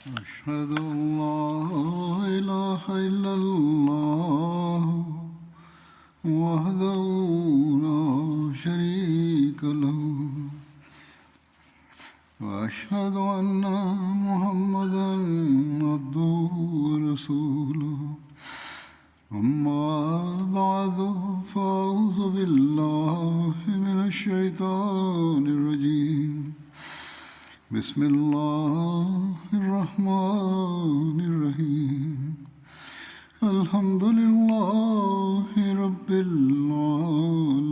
أشهد أن لا إله إلا الله وحده لا شريك له وأشهد أن محمدا عبده ورسوله أما بعد فأعوذ بالله من الشيطان الرجيم بسم الله الرحمن الرحيم الحمد لله رب العالمين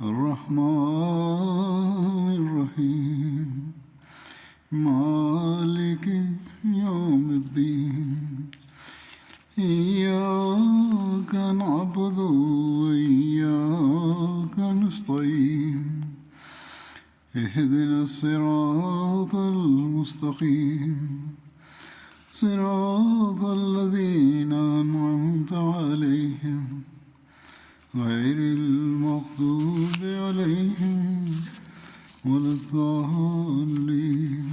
الرحمن الرحيم مالك يوم الدين إياك نعبد وإياك نستعين اهدنا الصراط المستقيم صراط الذين أنعمت عليهم غير المغضوب عليهم ولا الضالين.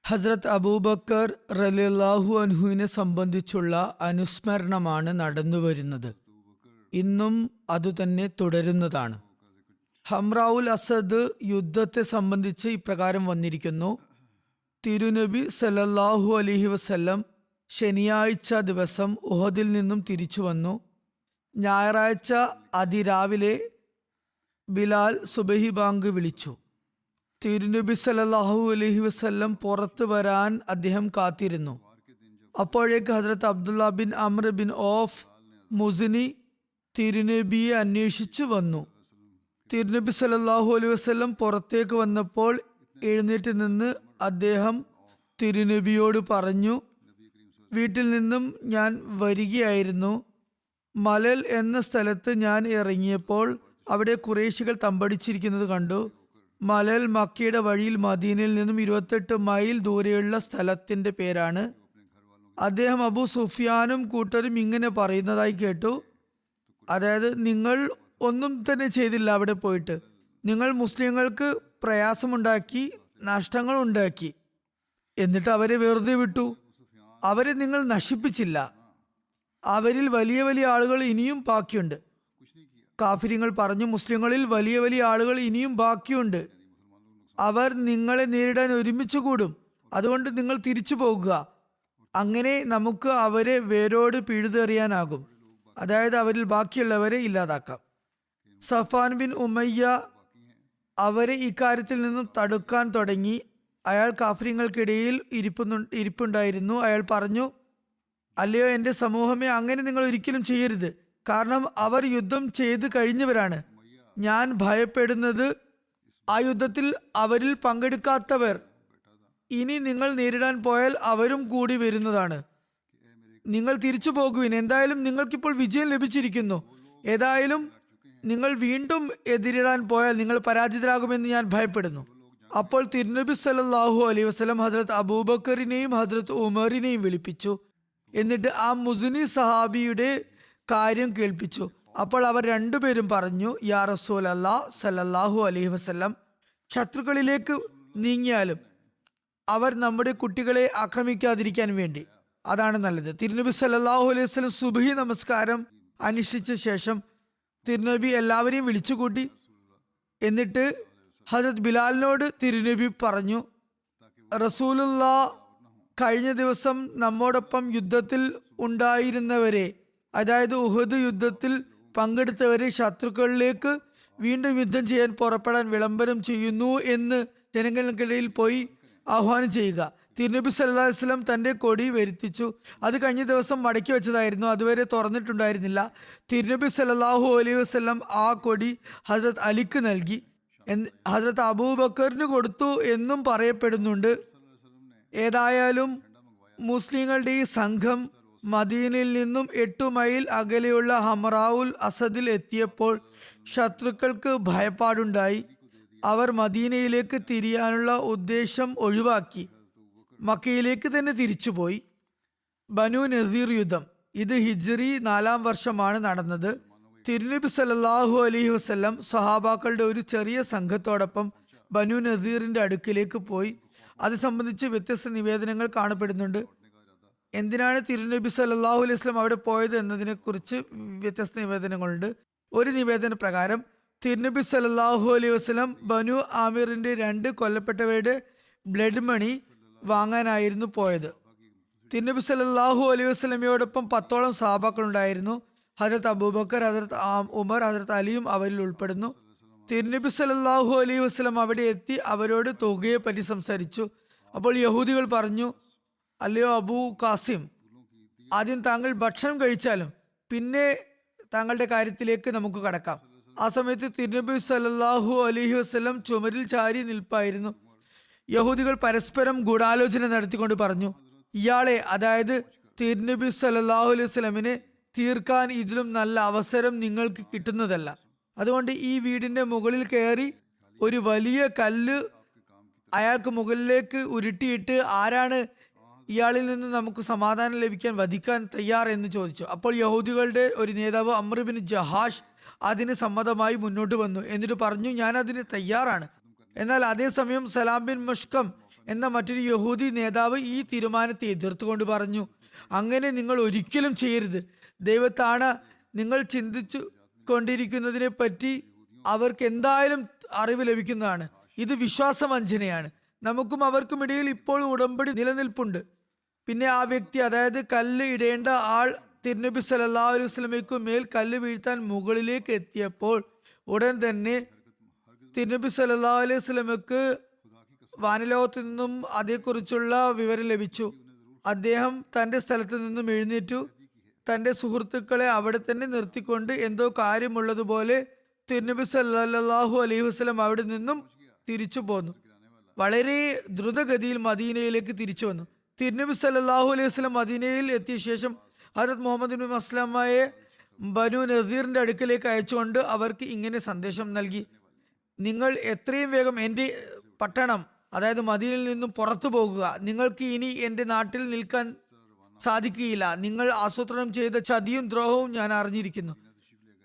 ഹസ്രത്ത് അബൂബക്കർ റളിയല്ലാഹു അൻഹുവിനെ സംബന്ധിച്ചുള്ള അനുസ്മരണമാണ് നടന്നുവരുന്നത്. ഇന്നും അതുതന്നെ തുടരുന്നതാണ്. ഹംറാവുൽ അസദ് യുദ്ധത്തെ സംബന്ധിച്ച് ഇപ്രകാരം വന്നിരിക്കുന്നു. തിരുനബി സല്ലല്ലാഹു അലൈഹി വസല്ലം ശനിയാഴ്ച ദിവസം ഉഹദിൽ നിന്നും തിരിച്ചു വന്നു. ഞായറാഴ്ച അതിരാവിലെ ബിലാൽ സുബഹി ബാങ്ക് വിളിച്ചു. തിരുനബി സല്ലല്ലാഹു അലൈഹി വസല്ലം പുറത്തു വരാൻ അദ്ദേഹം കാത്തിരുന്നു. അപ്പോഴേക്ക് Hazrat Abdullah bin Amr bin ഓഫ് മുസ്നി തിരുനബിയെ അന്വേഷിച്ചു വന്നു. തിരുനബി സല്ലല്ലാഹു അലൈഹി വസല്ലം പുറത്തേക്ക് വന്നപ്പോൾ എഴുന്നേറ്റ് നിന്ന് അദ്ദേഹം തിരുനബിയോട് പറഞ്ഞു, വീട്ടിൽ നിന്നും ഞാൻ വരികയായിരുന്നു. മലൽ എന്ന സ്ഥലത്ത് ഞാൻ ഇറങ്ങിയപ്പോൾ അവിടെ ഖുറൈശികൾ തമ്പടിച്ചിരിക്കുന്നത് കണ്ടു. മലൽ മക്കയുടെ വഴിയിൽ മദീനയിൽ നിന്നും 28 മൈൽ ദൂരെയുള്ള സ്ഥലത്തിന്റെ പേരാണ്. അദ്ദേഹം അബൂ സുഫിയാനും കൂട്ടരും ഇങ്ങനെ പറയുന്നതായി കേട്ടു, അതായത് നിങ്ങൾ ഒന്നും തന്നെ ചെയ്തില്ല അവിടെ പോയിട്ട്. നിങ്ങൾ മുസ്ലിങ്ങൾക്ക് പ്രയാസമുണ്ടാക്കി, നഷ്ടങ്ങൾ ഉണ്ടാക്കി, എന്നിട്ട് അവരെ വെറുതെ വിട്ടു. അവരെ നിങ്ങൾ നശിപ്പിച്ചില്ല. അവരിൽ വലിയ വലിയ ആളുകൾ ഇനിയും ബാക്കിയുണ്ട്. കാഫിര്യങ്ങൾ പറഞ്ഞു, മുസ്ലിങ്ങളിൽ വലിയ വലിയ ആളുകൾ ഇനിയും ബാക്കിയുണ്ട്. അവർ നിങ്ങളെ നേരിടാൻ ഒരുമിച്ച് കൂടും. അതുകൊണ്ട് നിങ്ങൾ തിരിച്ചു പോകുക. അങ്ങനെ നമുക്ക് അവരെ വേരോട് പിഴുതെറിയാനാകും. അതായത് അവരിൽ ബാക്കിയുള്ളവരെ ഇല്ലാതാക്കാം. സഫാൻ ബിൻ ഉമയ്യ അവരെ ഇക്കാര്യത്തിൽ നിന്നും തടുക്കാൻ തുടങ്ങി. അയാൾ കാഫിര്യങ്ങൾക്കിടയിൽ ഇരിപ്പുണ്ടായിരുന്നു. അയാൾ പറഞ്ഞു, അല്ലയോ എൻ്റെ സമൂഹമേ, അങ്ങനെ നിങ്ങൾ ഒരിക്കലും ചെയ്യരുത്. കാരണം അവർ യുദ്ധം ചെയ്ത് കഴിഞ്ഞവരാണ്. ഞാൻ ഭയപ്പെടുന്നത് ആ യുദ്ധത്തിൽ അവരിൽ പങ്കെടുക്കാത്തവർ ഇനി നിങ്ങൾ നേരിടാൻ പോയാൽ അവരും കൂടി വരുന്നതാണ്. നിങ്ങൾ തിരിച്ചു പോകുവിൻ. എന്തായാലും നിങ്ങൾക്കിപ്പോൾ വിജയം ലഭിച്ചിരിക്കുന്നു. ഏതായാലും നിങ്ങൾ വീണ്ടും എതിരിടാൻ പോയാൽ നിങ്ങൾ പരാജിതരാകുമെന്ന് ഞാൻ ഭയപ്പെടുന്നു. അപ്പോൾ തിരുനബി സല്ലല്ലാഹു അലൈഹി വസല്ലം ഹസ്രത്ത് അബൂബക്കറിനെയും ഹസ്രത്ത് ഉമറിനെയും വിളിപ്പിച്ചു. എന്നിട്ട് ആ മുസ്നി സഹാബിയുടെ കാര്യം കേൾപ്പിച്ചു. അപ്പോൾ അവർ രണ്ടുപേരും പറഞ്ഞു, യാ റസൂലല്ലാഹ് സല്ലല്ലാഹു അലൈഹി വസല്ലം, ശത്രുക്കളിലേക്ക് നീങ്ങിയാലും അവർ നമ്മുടെ കുട്ടികളെ ആക്രമിക്കാതിരിക്കാൻ വേണ്ടി അതാണ് നല്ലത്. തിരുനബി സല്ലല്ലാഹു അലൈഹി വസല്ലം സുബ്ഹി നമസ്കാരം അനുഷ്ഠിച്ച ശേഷം തിരുനബി എല്ലാവരെയും വിളിച്ചുകൂട്ടി. എന്നിട്ട് ഹസ്രത്ത് ബിലാലിനോട് തിരുനബി പറഞ്ഞു, റസൂലുള്ളാഹ് കഴിഞ്ഞ ദിവസം നമ്മോടൊപ്പം യുദ്ധത്തിൽ ഉണ്ടായിരുന്നവരെ, അതായത് ഉഹദ് യുദ്ധത്തിൽ പങ്കെടുത്തവരെ ശത്രുക്കളിലേക്ക് വീണ്ടും യുദ്ധം ചെയ്യാൻ പുറപ്പെടാൻ വിളംബരം ചെയ്യുന്നു എന്ന് ജനങ്ങൾക്കിടയിൽ പോയി ആഹ്വാനം ചെയ്യുക. തിരുനബി സല്ലല്ലാഹു അലൈഹി വസല്ലം തൻ്റെ കൊടി വരുത്തിച്ചു. അത് കഴിഞ്ഞ ദിവസം മടക്കി വെച്ചതായിരുന്നു, അതുവരെ തുറന്നിട്ടുണ്ടായിരുന്നില്ല. തിരുനബി സല്ലല്ലാഹു അലൈഹി വസല്ലം ആ കൊടി ഹസ്രത്ത് അലിക്ക് നൽകി. ഹസ്രത്ത് അബൂബക്കറിന് കൊടുത്തു എന്നും പറയപ്പെടുന്നുണ്ട്. ഏതായാലും മുസ്ലിങ്ങളുടെ ഈ സംഘം മദീനയിൽ നിന്നും 8 മൈൽ അകലെയുള്ള ഹംറാവുൽ അസദിൽ എത്തിയപ്പോൾ ശത്രുക്കൾക്ക് ഭയപ്പാടുണ്ടായി. അവർ മദീനയിലേക്ക് തിരിയാനുള്ള ഉദ്ദേശം ഒഴിവാക്കി മക്കയിലേക്ക് തന്നെ തിരിച്ചുപോയി. ബനു നസീർ യുദ്ധം, ഇത് ഹിജ്രി 4-ാം വർഷമാണ് നടന്നത്. തിരുനബി സല്ലല്ലാഹു അലൈഹി വസല്ലം സഹാബാക്കളുടെ ഒരു ചെറിയ സംഘത്തോടൊപ്പം ബനു നസീറിന്റെ അടുക്കിലേക്ക് പോയി. അത് സംബന്ധിച്ച് വ്യത്യസ്ത നിവേദനങ്ങൾ കാണപ്പെടുന്നുണ്ട്. എന്തിനാണ് തിരുനബി സല്ലല്ലാഹു അലൈഹി വസല്ലം അവിടെ പോയത് എന്നതിനെ കുറിച്ച് വ്യത്യസ്ത നിവേദനങ്ങളുണ്ട്. ഒരു നിവേദന പ്രകാരം തിരുനബി സല്ലല്ലാഹു അലൈഹി വസല്ലം ബനു ആമിറിന്റെ 2 കൊല്ലപ്പെട്ടവരുടെ ബ്ലഡ് മണി വാങ്ങാനായിരുന്നു പോയത്. തിരുനബി സല്ലല്ലാഹു അലൈഹി വസല്ലമയോടൊപ്പം 10ഓളം സഹാബാക്കൾ ഉണ്ടായിരുന്നു. ഹജരത്ത് അബൂബക്കർ, ഹജരത്ത് ഉമർ, ഹജരത്ത് അലിയും അവരിൽ ഉൾപ്പെടുന്നു. തിരുനബി സല്ലല്ലാഹു അലൈഹി വസല്ലം അവിടെ എത്തി അവരോട് തുകയെ പറ്റി സംസാരിച്ചു. അപ്പോൾ യഹൂദികൾ പറഞ്ഞു, അല്ലയോ അബൂ കാസിം, ആദ്യം താങ്കൾ ഭക്ഷണം കഴിച്ചാലും പിന്നെ താങ്കളുടെ കാര്യത്തിലേക്ക് നമുക്ക് കടക്കാം. ആ സമയത്ത് തിരുനബി സല്ലല്ലാഹു അലൈഹി വസല്ലം ചുമരിൽ ചാരി നിൽപ്പായിരുന്നു. യഹൂദികൾ പരസ്പരം ഗൂഢാലോചന നടത്തിക്കൊണ്ട് പറഞ്ഞു, ഇയാളെ, അതായത് തിരുനബി സല്ലല്ലാഹു അലൈഹി വസല്ലമിനെ തീർക്കാൻ ഇതിലും നല്ല അവസരം നിങ്ങൾക്ക് കിട്ടുന്നതല്ല. അതുകൊണ്ട് ഈ വീടിന്റെ മുകളിൽ കയറി ഒരു വലിയ കല്ല് അയാൾക്ക് മുകളിലേക്ക് ഉരുട്ടിയിട്ട് ആരാണ് ഇയാളിൽ നിന്ന് നമുക്ക് സമാധാനം ലഭിക്കാൻ വധിക്കാൻ തയ്യാർ എന്ന് ചോദിച്ചു. അപ്പോൾ യഹൂദികളുടെ ഒരു നേതാവ് അംർ ബിൻ ജഹാഷ് അതിന് സമ്മതമായി മുന്നോട്ട് വന്നു. എന്നിട്ട് പറഞ്ഞു, ഞാൻ അതിന് തയ്യാറാണ്. എന്നാൽ അതേസമയം സലാം ബിൻ മുഷ്കം എന്ന മറ്റൊരു യഹൂദി നേതാവ് ഈ തീരുമാനത്തെ എതിർത്തുകൊണ്ട് പറഞ്ഞു, അങ്ങനെ നിങ്ങൾ ഒരിക്കലും ചെയ്യരുത്. ദൈവത്താണ് നിങ്ങൾ ചിന്തിച്ചു കൊണ്ടിരിക്കുന്നതിനെ പറ്റി അവർക്ക് എന്തായാലും അറിവ് ലഭിക്കുന്നതാണ്. ഇത് വിശ്വാസവഞ്ചനയാണ്. നമുക്കും അവർക്കും ഇടയിൽ ഇപ്പോൾ ഉടമ്പടി നിലനിൽപ്പുണ്ട്. പിന്നെ ആ വ്യക്തി, അതായത് കല്ല് ഇടേണ്ട ആൾ, തിരുനബി സല്ലല്ലാഹു അലൈഹി വസല്ലമയ്ക്കു മേൽ കല്ല് വീഴ്ത്താൻ മുകളിലേക്ക് എത്തിയപ്പോൾ ഉടൻ തന്നെ തിരുനബി സല്ലല്ലാഹു അലൈഹി വസല്ലമയ്ക്ക് വാനലോകത്തു നിന്നും അതേക്കുറിച്ചുള്ള വിവരം ലഭിച്ചു. അദ്ദേഹം തന്റെ സ്ഥലത്ത് നിന്നും എഴുന്നേറ്റു. തന്റെ സുഹൃത്തുക്കളെ അവിടെ തന്നെ നിർത്തിക്കൊണ്ട് എന്തോ കാര്യമുള്ളതുപോലെ തിരുനബി സല്ലല്ലാഹു അലൈഹി വസല്ലം അവിടെ നിന്നും തിരിച്ചു പോന്നു. വളരെ ദ്രുതഗതിയിൽ മദീനയിലേക്ക് തിരിച്ചു വന്നു. തിരുനബി സല്ലല്ലാഹു അലൈഹി വസല്ലം മദീനയിൽ എത്തിയ ശേഷം ഹദരത്ത് മുഹമ്മദ് ബിൻ മസ്ലമയെ ബനു നസീറിന്റെ അടുക്കലേക്ക് അയച്ചുകൊണ്ട് അവർക്ക് ഇങ്ങനെ സന്ദേശം നൽകി, നിങ്ങൾ എത്രയും വേഗം എൻ്റെ പട്ടണം, അതായത് മദീനയിൽ നിന്നും പുറത്തു പോകുക. നിങ്ങൾക്ക് ഇനി എൻ്റെ നാട്ടിൽ നിൽക്കാൻ സാധിക്കുകയില്ല. നിങ്ങൾ ആസൂത്രണം ചെയ്ത ചതിയും ദ്രോഹവും ഞാൻ അറിഞ്ഞിരിക്കുന്നു.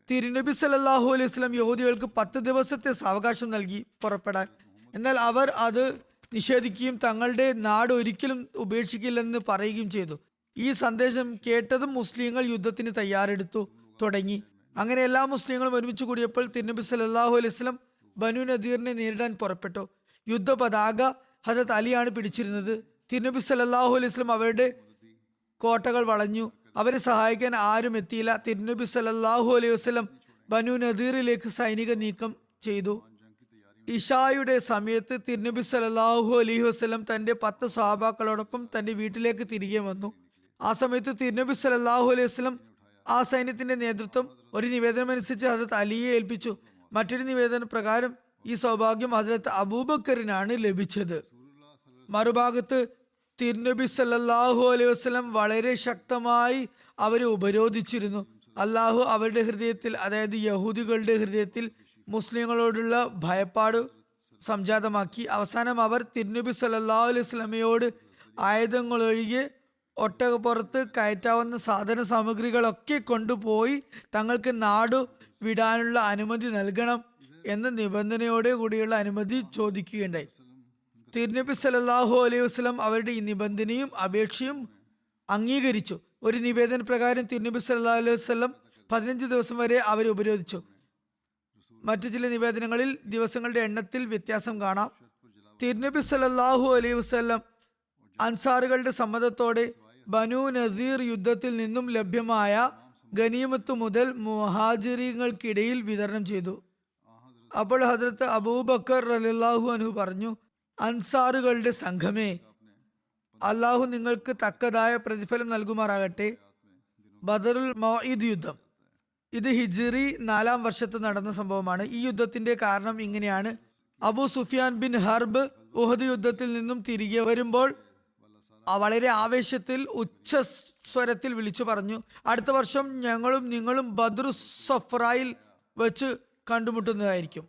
തിരുനബി സല്ലല്ലാഹു അലൈഹി വസല്ലം യഹൂദികൾക്ക് 10 ദിവസത്തെ സാവകാശം നൽകി പുറപ്പെടാൻ. എന്നാൽ അവർ അത് നിഷേധിക്കുകയും തങ്ങളുടെ നാട് ഒരിക്കലും ഉപേക്ഷിക്കില്ലെന്ന് പറയുകയും ചെയ്തു. ഈ സന്ദേശം കേട്ടതും മുസ്ലിങ്ങൾ യുദ്ധത്തിന് തയ്യാറെടുത്തു തുടങ്ങി. അങ്ങനെ എല്ലാ മുസ്ലിങ്ങളും ഒരുമിച്ച് കൂടിയപ്പോൾ തിരുനബി സല്ലല്ലാഹു അലൈഹി വസല്ലം ബനു നദീറിനെ നേരിടാൻ പുറപ്പെട്ടു. യുദ്ധ പതാക ഹജരത്ത് അലിയാണ് പിടിച്ചിരുന്നത്. തിരുനബി സല്ലല്ലാഹു അലൈഹി വസല്ലം അവരുടെ കോട്ടകൾ വളഞ്ഞു. അവരെ സഹായിക്കാൻ ആരും എത്തിയില്ല. തിരുനബി സല്ലല്ലാഹു അലൈഹി വസല്ലം ബനു നദീറിലേക്ക് സൈനിക നീക്കം ചെയ്തു. ഇഷായുടെ സമയത്ത് തിരുനബി സല്ലല്ലാഹു അലൈഹി വസല്ലം തന്റെ 10 സ്വഹാബാക്കളോടൊപ്പം തന്റെ വീട്ടിലേക്ക് തിരികെ വന്നു. ആ സമയത്ത് തിരുനബി സല്ലല്ലാഹു അലൈഹി വസല്ലം ആ സൈന്യത്തിന്റെ നേതൃത്വം ഒരു നിവേദനം അനുസരിച്ച് ഹജരത്ത് അലിയെ ഏൽപ്പിച്ചു. മറ്റൊരു നിവേദന പ്രകാരം ഈ സൗഭാഗ്യം ഹജരത്ത് അബൂബക്കറിനാണ് ലഭിച്ചത്. മറുഭാഗത്ത് തിരുനബി സല്ലല്ലാഹു അലൈഹി വസല്ലം വളരെ ശക്തമായി അവരെ ഉപരോധിച്ചിരുന്നു. അള്ളാഹു അവരുടെ ഹൃദയത്തിൽ, അതായത് യഹൂദികളുടെ ഹൃദയത്തിൽ മുസ്ലിങ്ങളോടുള്ള ഭയപ്പാട് സംജാതമാക്കി. അവസാനം അവർ തിരുനബി സല്ലല്ലാഹു അലൈഹി വസല്ലമയോട് ആയുധങ്ങളൊഴികെ ഒട്ടകപ്പുറത്ത് കയറ്റാവുന്ന സാധന സാമഗ്രികളൊക്കെ കൊണ്ടുപോയി തങ്ങൾക്ക് നാടു വിടാനുള്ള അനുമതി നൽകണം എന്ന നിബന്ധനയോടെ കൂടിയുള്ള അനുമതി ചോദിക്കുകയുണ്ടായി. തിരുനബി സല്ലല്ലാഹു അലൈഹി വസല്ലം അവരുടെ ഈ നിബന്ധനയും അപേക്ഷയും അംഗീകരിച്ചു. ഒരു നിവേദന പ്രകാരം തിരുനബി സല്ലല്ലാഹു അലൈഹി വസല്ലം 15 ദിവസം വരെ അവരെ ഉപരോധിച്ചു. മറ്റു ചില നിവേദനങ്ങളിൽ ദിവസങ്ങളുടെ എണ്ണത്തിൽ വ്യത്യാസം കാണാം. തിരുനബി സല്ലല്ലാഹു അലൈഹി വസല്ലം അൻസാറുകളുടെ സമ്മതത്തോടെ ബനു നസീർ യുദ്ധത്തിൽ നിന്നും ലഭ്യമായ ഗനീമത്ത് മുതൽ മുഹാജിറുകൾക്കിടയിൽ വിതരണം ചെയ്തു. അപ്പോൾ ഹദ്രത്ത് അബൂബക്കർ റളിയല്ലാഹു അൻഹു പറഞ്ഞു, അൻസാറുകളുടെ സംഘമേ, അള്ളാഹു നിങ്ങൾക്ക് തക്കതായ പ്രതിഫലം നൽകുമാറാകട്ടെ. ബദറുൽ മൗഇദ് യുദ്ധം, ഇത് ഹിജ്റി 4-ാം വർഷത്ത് നടന്ന സംഭവമാണ്. ഈ യുദ്ധത്തിന്റെ കാരണം ഇങ്ങനെയാണ്. Abu Sufyan bin Harb Uhud യുദ്ധത്തിൽ നിന്നും തിരികെ വരുമ്പോൾ വളരെ ആവേശത്തിൽ ഉച്ചസ്വരത്തിൽ വിളിച്ചു പറഞ്ഞു, അടുത്ത വർഷം ഞങ്ങളും നിങ്ങളും ബദ്റു സഫ്രായിൽ വെച്ച് കണ്ടുമുട്ടുന്നതായിരിക്കും.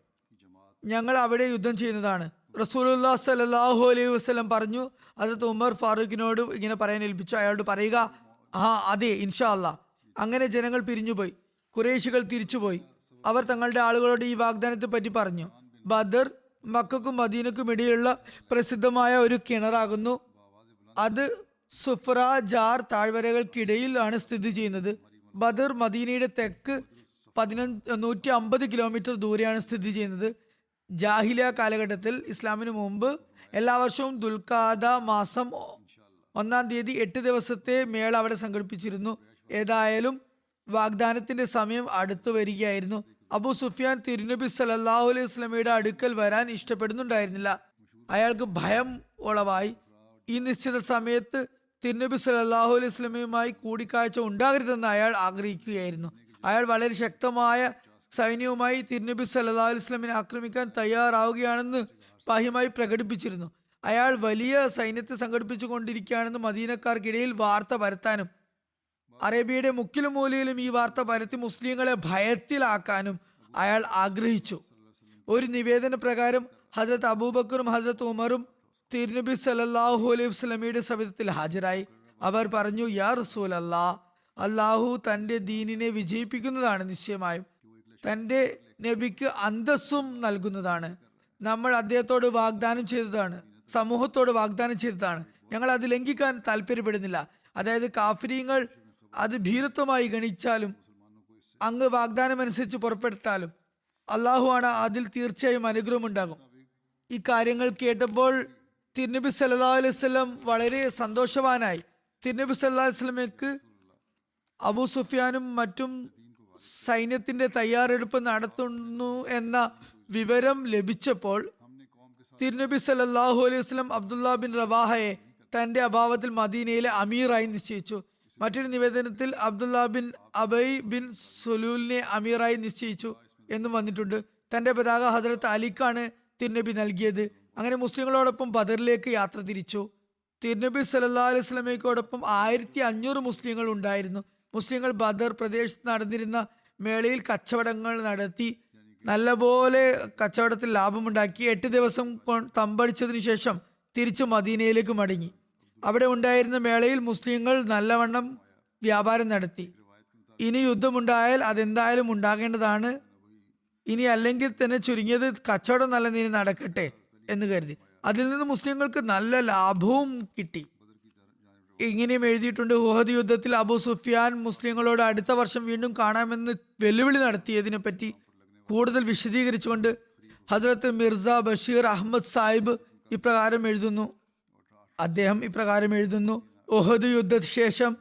ഞങ്ങൾ അവിടെ യുദ്ധം ചെയ്യുന്നതാണ്. റസൂലുള്ളാഹി സ്വല്ലല്ലാഹു അലൈഹി വസല്ലം പറഞ്ഞു. ഹദരത്ത് ഉമർ ഫാറൂഖിനോട് ഇങ്ങനെ പറയാൻ ഏൽപ്പിച്ചു. അയാളോട് പറയുക, അതെ, ഇൻഷാ അല്ലാ. അങ്ങനെ ജനങ്ങൾ പിരിഞ്ഞുപോയി. ഖുറൈശികൾ തിരിച്ചുപോയി. അവർ തങ്ങളുടെ ആളുകളോട് ഈ വാഗ്ദാനത്തെ പറ്റി പറഞ്ഞു. ബദർ മക്കൾക്കും മദീനക്കും ഇടയിലുള്ള പ്രസിദ്ധമായ ഒരു കിണറാകുന്നു. അത് സുഫ്ര ജാർ താഴ്വരകൾക്കിടയിലാണ് സ്ഥിതി ചെയ്യുന്നത്. ബദർ മദീനയുടെ തെക്ക് 150 കിലോമീറ്റർ ദൂരെയാണ് സ്ഥിതി ചെയ്യുന്നത്. ജാഹിലിയ കാലഘട്ടത്തിൽ, ഇസ്ലാമിന് മുമ്പ്, എല്ലാ വർഷവും ദുൽഖാദ മാസം 1-ാം തീയതി 8 ദിവസത്തെ മേള അവിടെ സംഘടിപ്പിച്ചിരുന്നു. ഏതായാലും വാഗ്ദാനത്തിന്റെ സമയം അടുത്തു വരികയായിരുന്നു. അബൂ സുഫിയാൻ തിരുനബി സല്ലല്ലാഹു അലൈഹി വസല്ലമയുടെ അടുക്കൽ വരാൻ ഇഷ്ടപ്പെടുന്നുണ്ടായിരുന്നില്ല. അയാൾക്ക് ഭയം ഉളവായി. ഈ നിശ്ചിത സമയത്ത് തിരുനബി സല്ലല്ലാഹു അലൈഹി വസല്ലമയുമായി കൂടിക്കാഴ്ച ഉണ്ടാകരുതെന്ന് അയാൾ ആഗ്രഹിക്കുകയായിരുന്നു. അയാൾ വളരെ ശക്തമായ സൈന്യവുമായി തിരുനബി സല്ലല്ലാഹു അലൈഹി വസല്ലമയെ ആക്രമിക്കാൻ തയ്യാറാവുകയാണെന്ന് ബാഹ്യമായി പ്രകടിപ്പിച്ചിരുന്നു. അയാൾ വലിയ സൈന്യത്തെ സംഘടിപ്പിച്ചു കൊണ്ടിരിക്കുകയാണെന്ന് മദീനക്കാർക്കിടയിൽ വാർത്ത പരത്താനും അറേബ്യയുടെ മുക്കിലും മൂലയിലും ഈ വാർത്ത പരത്തി മുസ്ലിങ്ങളെ ഭയത്തിലാക്കാനും അയാൾ ആഗ്രഹിച്ചു. ഒരു നിവേദന പ്രകാരം ഹസ്രത്ത് അബൂബക്കറും ഹസ്രത്ത് ഉമറും തിരുനബി സല്ലല്ലാഹു അലൈഹി വസല്ലമയുടെ സവിധത്തിൽ ഹാജരായി. അവർ പറഞ്ഞു, യാ റസൂൽ അല്ലാഹ്, അള്ളാഹു തന്റെ ദീനിനെ വിജയിപ്പിക്കുന്നതാണ്. നിശ്ചയമായും തന്റെ നബിക്ക് അന്തസ്സും നൽകുന്നതാണ്. നമ്മൾ അദ്ദേഹത്തോട് വാഗ്ദാനം ചെയ്തതാണ്, സമൂഹത്തോട് വാഗ്ദാനം ചെയ്തതാണ്. ഞങ്ങൾ അത് ലംഘിക്കാൻ താല്പര്യപ്പെടുന്നില്ല. അതായത് കാഫിരീങ്ങൾ അത് ഭീരുത്വമായി ഗണിച്ചാലും അങ്ങ് വാഗ്ദാനമനുസരിച്ച് പുറപ്പെട്ടാലും അള്ളാഹു ആണ്, അതിൽ തീർച്ചയായും അനുഗ്രഹം ഉണ്ടാകും. ഈ കാര്യങ്ങൾ കേട്ടപ്പോൾ തിരുനബി സല്ലല്ലാഹു അലൈഹി വസല്ലം വളരെ സന്തോഷവാനായി. തിരുനബി സല്ലല്ലാഹു അലൈഹി വസല്ലമയ്ക്ക് അബൂ സുഫിയാനും മറ്റും സൈന്യത്തിന്റെ തയ്യാറെടുപ്പ് നടത്തുന്നു എന്ന വിവരം ലഭിച്ചപ്പോൾ തിരുനബി സല്ലല്ലാഹു അലൈഹി വസല്ലം അബ്ദുല്ല ബിൻ റവാഹയെ തന്റെ അഭാവത്തിൽ മദീനയിലെ അമീറായി നിശ്ചയിച്ചു. മറ്റൊരു നിവേദനത്തിൽ അബ്ദുല്ല ബിൻ അബൈ ബിൻ സുലൂലിനെ അമീറായി നിശ്ചയിച്ചു എന്നും വന്നിട്ടുണ്ട്. തന്റെ പതാക ഹസ്രത്ത് അലിക്കാണ് തിരുനബി നൽകിയത്. അങ്ങനെ മുസ്ലിങ്ങളോടൊപ്പം ബദറിലേക്ക് യാത്ര തിരിച്ചു. തിരുനബി സല്ലല്ലാഹു അലൈഹി വസല്ലമയോടൊപ്പം 1500 മുസ്ലിങ്ങൾ ഉണ്ടായിരുന്നു. മുസ്ലിങ്ങൾ ബദർ പ്രദേശത്ത് നടന്നിരുന്ന മേളയിൽ കച്ചവടങ്ങൾ നടത്തി നല്ലപോലെ കച്ചവടത്തിൽ ലാഭമുണ്ടാക്കി 8 ദിവസം തമ്പടിച്ചതിനു ശേഷം തിരിച്ചു മദീനയിലേക്ക് മടങ്ങി. അവിടെ ഉണ്ടായിരുന്ന മേളയിൽ മുസ്ലിങ്ങൾ നല്ലവണ്ണം വ്യാപാരം നടത്തി. ഇനി യുദ്ധമുണ്ടായാൽ അതെന്തായാലും ഉണ്ടാകേണ്ടതാണ്. ഇനി അല്ലെങ്കിൽ തന്നെ ചുരുങ്ങിയത് കച്ചവടം നല്ല നിലയിൽ നടക്കട്ടെ എന്ന് കരുതി. അതിൽ നിന്ന് മുസ്ലിങ്ങൾക്ക് നല്ല ലാഭവും കിട്ടി. ഇങ്ങനെയും എഴുതിയിട്ടുണ്ട്, ഉഹദ് യുദ്ധത്തിൽ അബൂ സുഫിയാൻ മുസ്ലിങ്ങളോട് അടുത്ത വർഷം വീണ്ടും കാണാമെന്ന് വെല്ലുവിളി നടത്തിയതിനെ പറ്റി കൂടുതൽ വിശദീകരിച്ചുകൊണ്ട് ഹസ്രത്ത് മിർസ ബഷീർ അഹമ്മദ് സാഹിബ് ഇപ്രകാരം എഴുതുന്നു. അദ്ദേഹം ഇപ്രകാരം എഴുതുന്നു: ഉഹദ് യുദ്ധശേഷം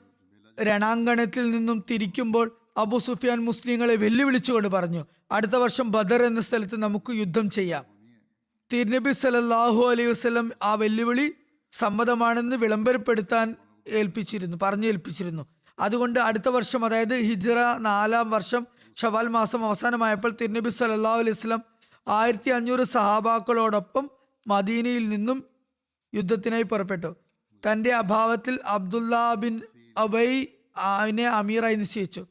രണാങ്കണത്തിൽ നിന്നും തിരിക്കുമ്പോൾ അബൂ സുഫിയാൻ മുസ്ലിങ്ങളെ വെല്ലുവിളിച്ചുകൊണ്ട് പറഞ്ഞു, അടുത്ത വർഷം ബദർ എന്ന സ്ഥലത്ത് നമുക്ക് യുദ്ധം ചെയ്യാം. തിരുനബി സല്ലല്ലാഹു അലൈഹി വസല്ലം ആ വെല്ലുവിളി സമ്മതമാണെന്ന് വിളംബരപ്പെടുത്താൻ പറഞ്ഞേൽപ്പിച്ചിരുന്നു. അതുകൊണ്ട് അടുത്ത വർഷം, അതായത് ഹിജ്റ 4-ാം വർഷം ഷവാൽ മാസം അവസാനമായപ്പോൾ തിരുനബി സല്ലല്ലാഹു അലൈഹി വസല്ലം 1500 സഹാബാക്കളോടൊപ്പം മദീനയിൽ നിന്നും യുദ്ധത്തിനായി പുറപ്പെട്ടു. തന്റെ അഭാവത്തിൽ അബ്ദുല്ല ബിൻ അബൈ അമീറായി നിശ്ചയിച്ചു.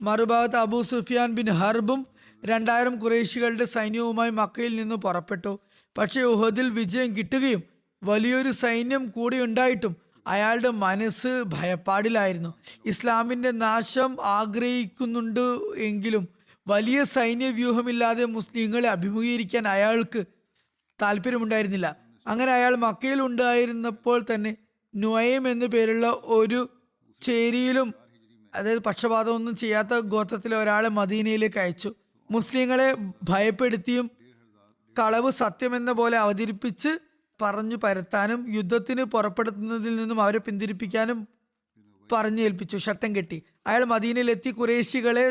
മറുഭാഗത്ത് അബൂ സുഫിയാൻ ബിൻ ഹർബും 2000 ഖുറൈശികളുടെ സൈന്യവുമായി മക്കയിൽ നിന്ന് പുറപ്പെട്ടു. പക്ഷേ ഉഹദിൽ വിജയം കിട്ടുകയും വലിയൊരു സൈന്യം കൂടി ഉണ്ടായിട്ടും അയാളുടെ മനസ്സ് ഭയപ്പാടിലായിരുന്നു. ഇസ്ലാമിന്റെ നാശം ആഗ്രഹിക്കുന്നുണ്ട് എങ്കിലും വലിയ സൈന്യ വ്യൂഹമില്ലാതെ മുസ്ലിങ്ങളെ അഭിമുഖീകരിക്കാൻ അയാൾക്ക് താല്പര്യമുണ്ടായിരുന്നില്ല. അങ്ങനെ അയാൾ മക്കയിൽ ഉണ്ടായിരുന്നപ്പോൾ തന്നെ നുഐം എന്നു പേരുള്ള ഒരു ചേരിയിലും, അതായത് പക്ഷപാതമൊന്നും ചെയ്യാത്ത ഗോത്രത്തിലെ ഒരാളെ മദീനയിലേക്ക് അയച്ചു. മുസ്ലിങ്ങളെ ഭയപ്പെടുത്തിയും കളവ് സത്യമെന്ന പോലെ അവതരിപ്പിച്ച് പറഞ്ഞു പരത്താനും യുദ്ധത്തിന് പുറപ്പെടുത്തുന്നതിൽ നിന്നും അവരെ പിന്തിരിപ്പിക്കാനും പറഞ്ഞേൽപ്പിച്ചു. ശട്ടം കെട്ടി അയാൾ മദീനയിലെത്തി ഖുറൈശികളെ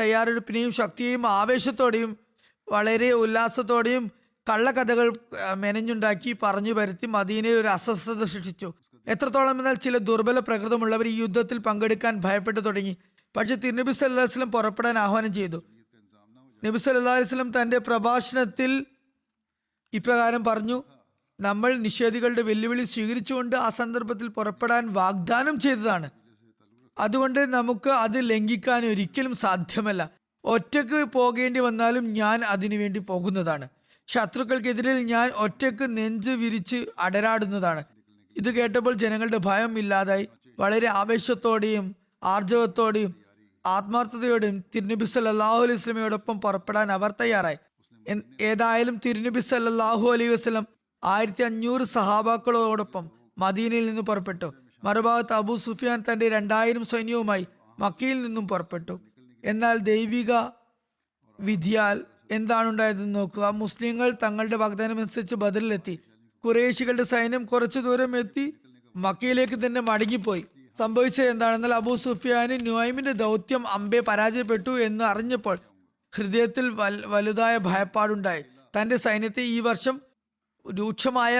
തയ്യാറെടുപ്പിനെയും ശക്തിയെയും ആവേശത്തോടെയും വളരെ ഉല്ലാസത്തോടെയും കള്ളക്കഥകൾ മെനഞ്ഞുണ്ടാക്കി പറഞ്ഞു പരത്തി മദീനയിൽ ഒരു അസ്വസ്ഥത സൃഷ്ടിച്ചു. എത്രത്തോളം എന്നാൽ ചില ദുർബല പ്രകൃതമുള്ളവർ ഈ യുദ്ധത്തിൽ പങ്കെടുക്കാൻ ഭയപ്പെട്ടു തുടങ്ങി. പക്ഷെ തിരുനബി സല്ലല്ലാഹു അലൈഹി വസല്ലം പുറപ്പെടാൻ ആഹ്വാനം ചെയ്തു. നബി സല്ലല്ലാഹു അലൈഹി വസല്ലം തന്റെ പ്രഭാഷണത്തിൽ ഇപ്രകാരം പറഞ്ഞു: നമ്മൾ നിഷേധികളുടെ വെല്ലുവിളി സ്വീകരിച്ചുകൊണ്ട് ആ സന്ദർഭത്തിൽ പുറപ്പെടാൻ വാഗ്ദാനം ചെയ്തതാണ്. അതുകൊണ്ട് നമുക്ക് അത് ലംഘിക്കാൻ ഒരിക്കലും സാധ്യമല്ല. ഒറ്റക്ക് പോകേണ്ടി വന്നാലും ഞാൻ അതിനുവേണ്ടി പോകുന്നതാണ്. ശത്രുക്കൾക്കെതിരിൽ ഞാൻ ഒറ്റക്ക് നെഞ്ച് വിരിച്ച് അടരാടുന്നതാണ്. ഇത് കേട്ടപ്പോൾ ജനങ്ങളുടെ ഭയം ഇല്ലാതായി. വളരെ ആവേശത്തോടെയും ആർജവത്തോടെയും ആത്മാർത്ഥതയോടെയും തിരുനബി സല്ലല്ലാഹു അലൈഹി വസല്ലമയോടൊപ്പം പുറപ്പെടാൻ അവർ തയ്യാറായി. ഏതായാലും തിരുനബി സല്ലല്ലാഹു അലൈഹി വസല്ലം 1500 സഹാബാക്കളോടൊപ്പം മദീനയിൽ നിന്ന് പുറപ്പെട്ടു. മറുഭാഗത്ത് അബൂ സുഫിയാൻ തന്റെ 2000 സൈന്യവുമായി മക്കയിൽ നിന്നും പുറപ്പെട്ടു. എന്നാൽ ദൈവിക വിധിയാൽ എന്താണ് ഉണ്ടായതെന്ന് നോക്കുക. മുസ്ലിങ്ങൾ തങ്ങളുടെ വാഗ്ദാനം അനുസരിച്ച് ബദറിലെത്തി. ഖുറൈശികളുടെ സൈന്യം കുറച്ചു ദൂരം എത്തി മക്കയിലേക്ക് തന്നെ മടങ്ങിപ്പോയി. സംഭവിച്ചത് എന്താണെന്നാൽ അബൂ സുഫിയാന് നുഐമിന്റെ ദൗത്യം അമ്പെ പരാജയപ്പെട്ടു എന്ന് അറിഞ്ഞപ്പോൾ ഹൃദയത്തിൽ വലുതായ ഭയപ്പാടുണ്ടായി. തന്റെ സൈന്യത്തെ ഈ വർഷം രൂക്ഷമായ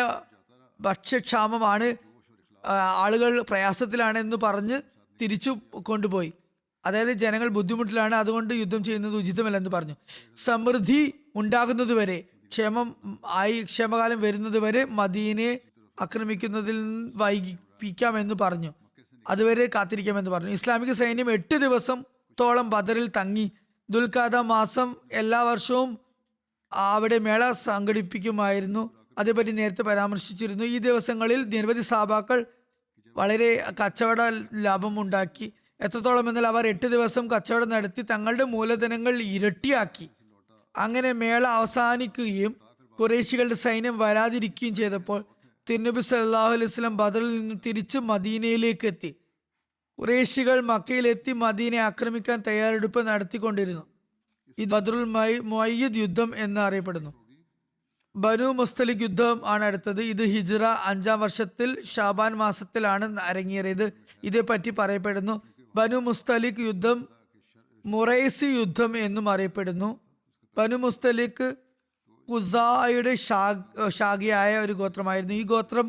ഭക്ഷ്യക്ഷാമമാണ്, ആളുകൾ പ്രയാസത്തിലാണ് എന്ന് പറഞ്ഞ് തിരിച്ചു കൊണ്ടുപോയി. അതായത് ജനങ്ങൾ ബുദ്ധിമുട്ടിലാണ്, അതുകൊണ്ട് യുദ്ധം ചെയ്യുന്നത് ഉചിതമല്ലെന്ന് പറഞ്ഞു. സമൃദ്ധി ഉണ്ടാകുന്നതുവരെ ക്ഷേമകാലം വരുന്നത് വരെ മദീനയെ ആക്രമിക്കുന്നതിൽ വൈകിപ്പിക്കാമെന്ന് പറഞ്ഞു. അതുവരെ കാത്തിരിക്കാമെന്ന് പറഞ്ഞു. ഇസ്ലാമിക സൈന്യം 8 ദിവസത്തോളം ബദറിൽ തങ്ങി. ദുൽഖഅദ മാസം എല്ലാ വർഷവും അവിടെ മേള സംഘടിപ്പിക്കുമായിരുന്നു. അതേപറ്റി നേരത്തെ പരാമർശിച്ചിരുന്നു. ഈ ദിവസങ്ങളിൽ നിരവധി സഹാബാക്കൾ വളരെ കച്ചവട ലാഭം ഉണ്ടാക്കി. എത്രത്തോളം എന്നാൽ അവർ 8 ദിവസം കച്ചവടം നടത്തി തങ്ങളുടെ മൂലധനങ്ങൾ ഇരട്ടിയാക്കി. അങ്ങനെ മേള അവസാനിക്കുകയും ഖുറൈശികളുടെ സൈന്യം വരാതിരിക്കുകയും ചെയ്തപ്പോൾ തിരുനബി സല്ലല്ലാഹു അലൈഹി വസല്ലം ബദറിൽ നിന്നും തിരിച്ച് മദീനയിലേക്ക് എത്തി. ഖുറൈശികൾ മക്കയിലെത്തി മദീനയെ ആക്രമിക്കാൻ തയ്യാറെടുപ്പ് നടത്തിക്കൊണ്ടിരുന്നു. ഇത് ബദറുൽ മുഅയ്യിദ് യുദ്ധം എന്ന് അറിയപ്പെടുന്നു. ബനു മുസ്തലിഖ് യുദ്ധം ആണ് അടുത്തത്. ഇത് ഹിജ്റ 5-ാം വർഷത്തിൽ ഷാബാൻ മാസത്തിലാണ് അരങ്ങേറിയത്. ഇതേപ്പറ്റി പറയപ്പെടുന്നു ബനു മുസ്തലിഖ് യുദ്ധം മുറൈസി യുദ്ധം എന്നും അറിയപ്പെടുന്നു. ബനു മുസ്തലിഖ് ഖുസായുടെ ശാഖയായ ഒരു ഗോത്രമായിരുന്നു. ഈ ഗോത്രം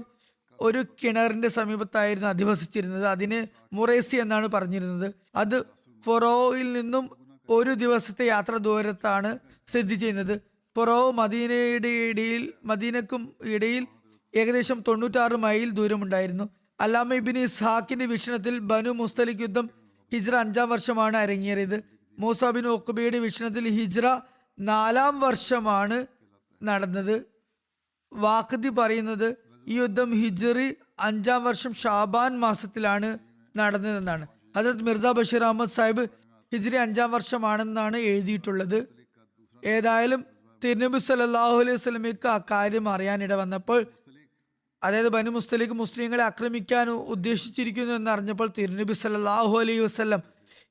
ഒരു കിണറിന്റെ സമീപത്തായിരുന്നു അധിവസിച്ചിരുന്നത്. അതിന് മുറൈസി എന്നാണ് പറഞ്ഞിരുന്നത്. അത് ഫൊറോയിൽ നിന്നും ഒരു ദിവസത്തെ യാത്ര ദൂരത്താണ് സ്ഥിതി ചെയ്യുന്നത്. ഫൊറോ മദീനക്കും ഇടയിൽ ഏകദേശം 96 മൈൽ ദൂരമുണ്ടായിരുന്നു. അല്ലാമ ഇബ്നു ഇസ്ഹാഖിന്റെ വീക്ഷണത്തിൽ ബനു മുസ്തലിഖ് യുദ്ധം ഹിജ്റ 5-ാം വർഷമാണ് അരങ്ങേറിയത്. മൂസ ബിൻ ഉഖബയുടെ വീക്ഷണത്തിൽ ഹിജ്റ 4-ാം വർഷമാണ് നടന്നത്. വാഖദി പറയുന്നത് ഈ യുദ്ധം ഹിജ്റി 5-ാം വർഷം ഷാബാൻ മാസത്തിലാണ് നടന്നതെന്നാണ്. ഹസ്രത്ത് മിർസ ബഷീർ അഹമ്മദ് സാഹിബ് ഹിജ്റി 5-ാം വർഷമാണെന്നാണ് എഴുതിയിട്ടുള്ളത്. ഏതായാലും തിരുനബി സല്ലല്ലാഹു അലൈഹി വസല്ലമയ്ക്ക് അക്കാര്യം അറിയാനിട വന്നപ്പോൾ, അതായത് ബനു മുസ്തലിഖ് മുസ്ലിങ്ങളെ ആക്രമിക്കാൻ ഉദ്ദേശിച്ചിരിക്കുന്നു എന്നറിഞ്ഞപ്പോൾ തിരുനബി സല്ലല്ലാഹു അലൈഹി വസല്ലം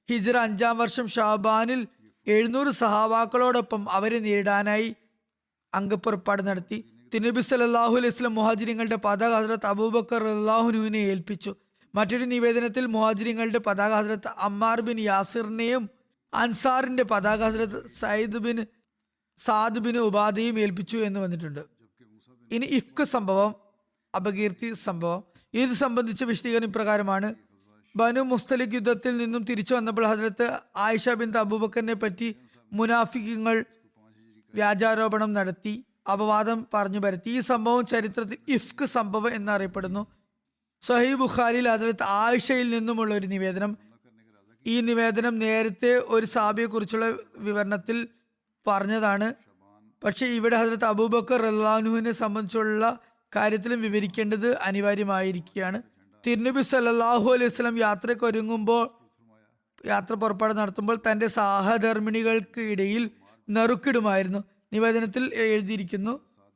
ഹിജ്റ 5-ാം വർഷം ഷാബാനിൽ 700 സഹാബാക്കളോടൊപ്പം അവരെ നേരിടാനായി അംഗപ്പുറപ്പാട് നടത്തി. തിരുനബി സല്ലല്ലാഹു അലൈഹി വസല്ലം മുഹാജിരിങ്ങളുടെ പതാക ഹസ്രത്ത് അബൂബക്കർ റളിയല്ലാഹു അൻഹുവിനെ ഏൽപ്പിച്ചു. മറ്റൊരു നിവേദനത്തിൽ മുഹാജിരിങ്ങളുടെ പതാക ഹസ്രത്ത് അമ്മാർ ബിൻ യാസിറിനെയും അൻസാറിന്റെ പതാക ഹസ്രത്ത് സാദ് ബിൻ ഉബാദയും ഏൽപ്പിച്ചു എന്ന് വന്നിട്ടുണ്ട്. ഇനി ഇഫ്ക് സംഭവം, അപകീർത്തി സംഭവം, ഇത് സംബന്ധിച്ച വിശദീകരണം ഇപ്രകാരമാണ്. ബനു മുസ്തലിഖ് യുദ്ധത്തിൽ നിന്നും തിരിച്ചു വന്നപ്പോൾ ഹസ്രത്ത് ആയിഷ ബിൻ അബൂബക്കറിനെ പറ്റി മുനാഫിഖുകൾ വ്യാജാരോപണം നടത്തി, അപവാദം പറഞ്ഞു പരത്തി. ഈ സംഭവം ചരിത്രത്തിൽ ഇഫ്ക് സംഭവം എന്നറിയപ്പെടുന്നു. സഹീഹ് ബുഖാരിയിൽ ഹസ്രത്ത് ആയിഷയിൽ നിന്നുമുള്ള ഒരു നിവേദനം. ഈ നിവേദനം നേരത്തെ ഒരു സാബിയെ കുറിച്ചുള്ള വിവരണത്തിൽ പറഞ്ഞതാണ്. പക്ഷെ ഇവിടെ ഹസ്രത്ത് അബൂബക്കർ റളിയല്ലാഹു അൻഹുവിനെ സംബന്ധിച്ചുള്ള കാര്യത്തിലും വിവരിക്കേണ്ടത് അനിവാര്യമായിരിക്കുകയാണ്. തിരുനബി സല്ലല്ലാഹു അലൈഹി വസല്ലം യാത്ര പുറപ്പാട് നടത്തുമ്പോൾ തന്റെ സഹധർമ്മിണികൾക്ക് ഇടയിൽ നറുക്കിടുമായിരുന്നു. നിവേദനത്തിൽ എഴുതിയിരിക്കുന്നു.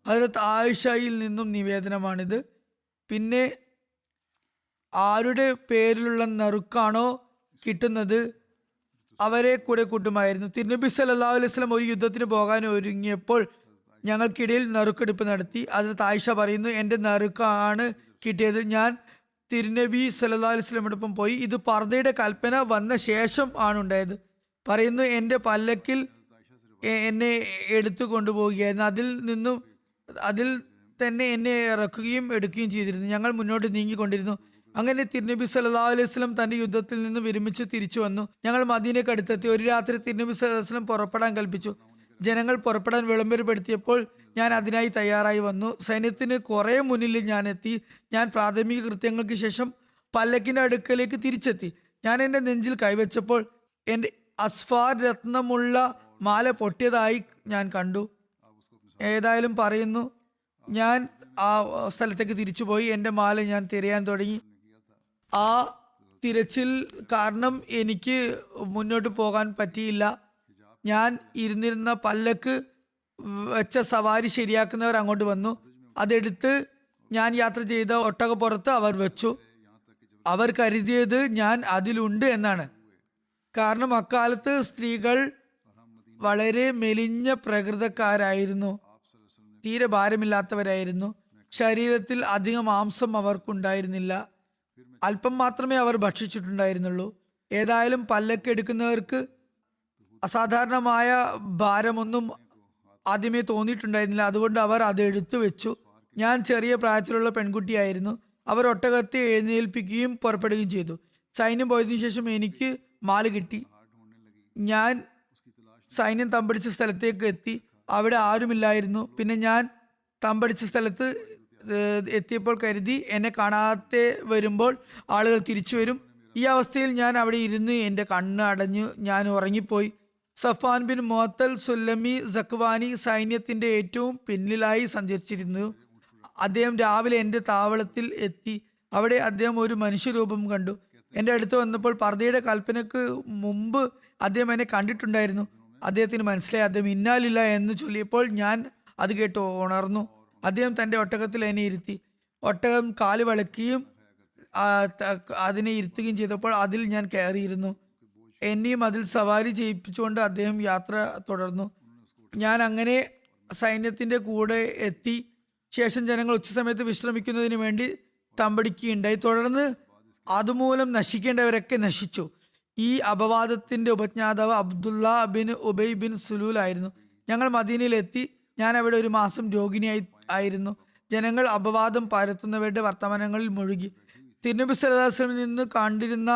ഹസ്രത്ത് ആയിഷയിൽ നിന്നും നിവേദനമാണിത്. പിന്നെ ആരുടെ പേരിലുള്ള നറുക്കാണോ കിട്ടുന്നത് അവരെ കൂടെ കൂട്ടുമായിരുന്നു. തിരുനബി സല്ലല്ലാഹു അലൈഹി വസല്ലം ഒരു യുദ്ധത്തിന് പോകാൻ ഒരുങ്ങിയപ്പോൾ ഞങ്ങൾക്കിടയിൽ നറുക്കെടുപ്പ് നടത്തി. ഹസ്രത്ത് ആയിഷ പറയുന്നു, എൻ്റെ നറുക്കാണ് കിട്ടിയത്. ഞാൻ തിരുനബി സല്ലല്ലാഹു അലൈഹി വസല്ലമയോടൊപ്പം പോയി. ഇത് പർദ്ദയുടെ കൽപ്പന വന്ന ശേഷം ആണ് ഉണ്ടായത്. പറയുന്നു, എൻ്റെ പല്ലക്കിൽ എന്നെ എടുത്തു കൊണ്ടുപോവുകയായിരുന്നു. അതിൽ തന്നെ എന്നെ ഇറക്കുകയും എടുക്കുകയും ചെയ്തിരുന്നു. ഞങ്ങൾ മുന്നോട്ട് നീങ്ങിക്കൊണ്ടിരുന്നു. അങ്ങനെ തിരുനബി സല്ലല്ലാഹു അലൈഹി വസല്ലം തന്റെ യുദ്ധത്തിൽ നിന്ന് വിരമിച്ച് തിരിച്ചു വന്നു. ഞങ്ങൾ മദീനയ്ക്ക് അടുത്തെത്തി. ഒരു രാത്രി തിരുനബി സല്ലല്ലാഹു അലൈഹി വസല്ലം പുറപ്പെടാൻ കൽപ്പിച്ചു. ജനങ്ങൾ പുറപ്പെടാൻ വിളംബരപ്പെടുത്തിയപ്പോൾ ഞാൻ അതിനായി തയ്യാറായി വന്നു. സൈന്യത്തിന് കുറെ മുന്നിൽ ഞാൻ എത്തി. ഞാൻ പ്രാഥമിക കൃത്യങ്ങൾക്ക് ശേഷം പല്ലക്കിന്റെ അടുക്കലേക്ക് തിരിച്ചെത്തി. ഞാൻ എൻ്റെ നെഞ്ചിൽ കൈവച്ചപ്പോൾ എൻ്റെ അസ്ഫാർ രത്നമുള്ള മാല പൊട്ടിയതായി ഞാൻ കണ്ടു. ഏതായാലും പറയുന്നു, ഞാൻ ആ സ്ഥലത്തേക്ക് തിരിച്ചുപോയി. എൻ്റെ മാല ഞാൻ തിരയാൻ തുടങ്ങി. ആ തിരച്ചിൽ കാരണം എനിക്ക് മുന്നോട്ട് പോകാൻ പറ്റിയില്ല. ഞാൻ ഇരുന്നിരുന്ന പല്ലക്ക് വെച്ച സവാരി ശരിയാക്കുന്നവർ അങ്ങോട്ട് വന്നു. അതെടുത്ത് ഞാൻ യാത്ര ചെയ്ത ഒട്ടകപ്പുറത്ത് അവർ വെച്ചു. അവർ കരുതിയത് ഞാൻ അതിലുണ്ട് എന്നാണ്. കാരണം അക്കാലത്ത് സ്ത്രീകൾ വളരെ മെലിഞ്ഞ പ്രകൃതക്കാരായിരുന്നു, തീരെ ഭാരമില്ലാത്തവരായിരുന്നു. ശരീരത്തിൽ അധികം മാംസം അവർക്കുണ്ടായിരുന്നില്ല, അല്പം മാത്രമേ അവർ ഭക്ഷിച്ചിട്ടുണ്ടായിരുന്നുള്ളൂ. ഏതായാലും പല്ലക്ക് എടുക്കുന്നവർക്ക് അസാധാരണമായ ഭാരമൊന്നും ആദ്യമേ തോന്നിയിട്ടുണ്ടായിരുന്നില്ല. അതുകൊണ്ട് അവർ അത് എടുത്തു വെച്ചു. ഞാൻ ചെറിയ പ്രായത്തിലുള്ള പെൺകുട്ടിയായിരുന്നു. അവർ ഒട്ടകത്തെ എഴുന്നേൽപ്പിക്കുകയും പുറപ്പെടുകയും ചെയ്തു. സൈന്യം പോയതിനു ശേഷം എനിക്ക് മാല് കിട്ടി. ഞാൻ സൈന്യം തമ്പടിച്ച സ്ഥലത്തേക്ക് എത്തി. അവിടെ ആരുമില്ലായിരുന്നു. പിന്നെ ഞാൻ തമ്പടിച്ച സ്ഥലത്ത് എത്തിയപ്പോൾ കരുതി എന്നെ കാണാതെ വരുമ്പോൾ ആളുകൾ തിരിച്ചു വരും. ഈ അവസ്ഥയിൽ ഞാൻ അവിടെ ഇരുന്ന് എൻ്റെ കണ്ണ് അടഞ്ഞു ഞാൻ ഉറങ്ങിപ്പോയി. സഫാൻ ബിൻ മുഅത്തൽ സുല്ലമി സക്വാനി സൈന്യത്തിന്റെ ഏറ്റവും പിന്നിലായി സഞ്ചരിച്ചിരുന്നു. അദ്ദേഹം രാവിലെ എൻ്റെ താവളത്തിൽ എത്തി. അവിടെ അദ്ദേഹം ഒരു മനുഷ്യരൂപം കണ്ടു. എൻ്റെ അടുത്ത് വന്നപ്പോൾ പർദ്ദയുടെ കൽപ്പനക്ക് മുമ്പ് അദ്ദേഹം എന്നെ കണ്ടിട്ടുണ്ടായിരുന്നു. അദ്ദേഹത്തിന് മനസ്സിലായി. അദ്ദേഹം ഇന്നാലില്ല എന്ന് ചൊല്ലിയപ്പോൾ ഞാൻ അത് കേട്ട് ഉണർന്നു. അദ്ദേഹം തൻ്റെ ഒട്ടകത്തിൽ എന്നെ ഇരുത്തി. ഒട്ടകം കാല് വളയ്ക്കുകയും അതിനെ ഇരുത്തുകയും ചെയ്തപ്പോൾ അതിൽ ഞാൻ കയറിയിരുന്നു. എന്നെയും അതിൽ സവാരി ചെയ്യിപ്പിച്ചുകൊണ്ട് അദ്ദേഹം യാത്ര തുടർന്നു. ഞാൻ അങ്ങനെ സൈന്യത്തിന്റെ കൂടെ എത്തി. ശേഷം ജനങ്ങൾ ഉച്ചസമയത്ത് വിശ്രമിക്കുന്നതിന് വേണ്ടി തമ്പടിക്കുകയുണ്ടായി. തുടർന്ന് അതുമൂലം നശിക്കേണ്ടവരൊക്കെ നശിച്ചു. ഈ അപവാദത്തിന്റെ ഉപജ്ഞാതാവ് അബ്ദുള്ള ബിൻ ഉബൈ ബിൻ സുലൂൽ ആയിരുന്നു. ഞങ്ങൾ മദീനയിലെത്തി. ഞാൻ അവിടെ ഒരു മാസം രോഗിണിയായി ആയിരുന്നു. ജനങ്ങൾ അപവാദം പരത്തുന്നവരുടെ വർത്തമാനങ്ങളിൽ മുഴുകി. തിരുനബി സല്ലല്ലാഹു അലൈഹി വസല്ലമയിൽ നിന്ന് കണ്ടിരുന്ന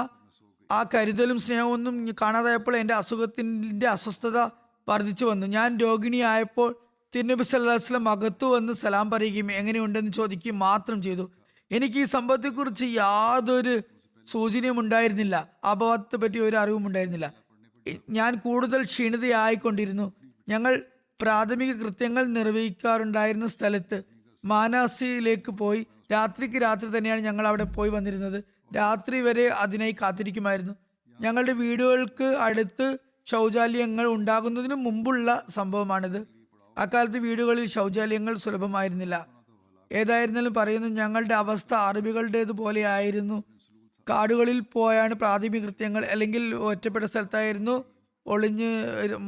ആ കരുതലും സ്നേഹമൊന്നും കാണാതായപ്പോൾ എൻ്റെ അസുഖത്തിന്റെ അസ്വസ്ഥത വർദ്ധിച്ചു വന്നു. ഞാൻ രോഗിണിയായപ്പോൾ തിരുനബി സല്ലല്ലാഹു അലൈഹി വസല്ലം അകത്തു വന്ന് സലാം പറയുകയും എങ്ങനെയുണ്ടെന്ന് ചോദിക്കുകയും മാത്രം ചെയ്തു. എനിക്ക് ഈ സംഭവത്തെക്കുറിച്ച് യാതൊരു സൂചനയും ഉണ്ടായിരുന്നില്ല. അപവാദത്തെ പറ്റി ഒരു അറിവും ഉണ്ടായിരുന്നില്ല. ഞാൻ കൂടുതൽ ക്ഷീണിതയായിക്കൊണ്ടിരുന്നു. ഞങ്ങൾ പ്രാഥമിക കൃത്യങ്ങൾ നിർവഹിക്കാറുണ്ടായിരുന്ന സ്ഥലത്ത് മാനാസിയിലേക്ക് പോയി. രാത്രിക്ക് രാത്രി തന്നെയാണ് ഞങ്ങൾ അവിടെ പോയി വന്നിരുന്നത്. രാത്രി വരെ അതിനായി കാത്തിരിക്കുമായിരുന്നു. ഞങ്ങളുടെ വീടുകൾക്ക് അടുത്ത് ശൗചാലയങ്ങൾ ഉണ്ടാകുന്നതിന് മുമ്പുള്ള സംഭവമാണിത്. അക്കാലത്ത് വീടുകളിൽ ശൗചാലയങ്ങൾ സുലഭമായിരുന്നില്ല. ഏതായിരുന്നാലും പറയുന്നു, ഞങ്ങളുടെ അവസ്ഥ അറബികളുടേതുപോലെ ആയിരുന്നു. കാടുകളിൽ പോയാണ് പ്രാഥമിക കൃത്യങ്ങൾ, അല്ലെങ്കിൽ ഒറ്റപ്പെട്ട സ്ഥലത്തായിരുന്നു ഒളിഞ്ഞ്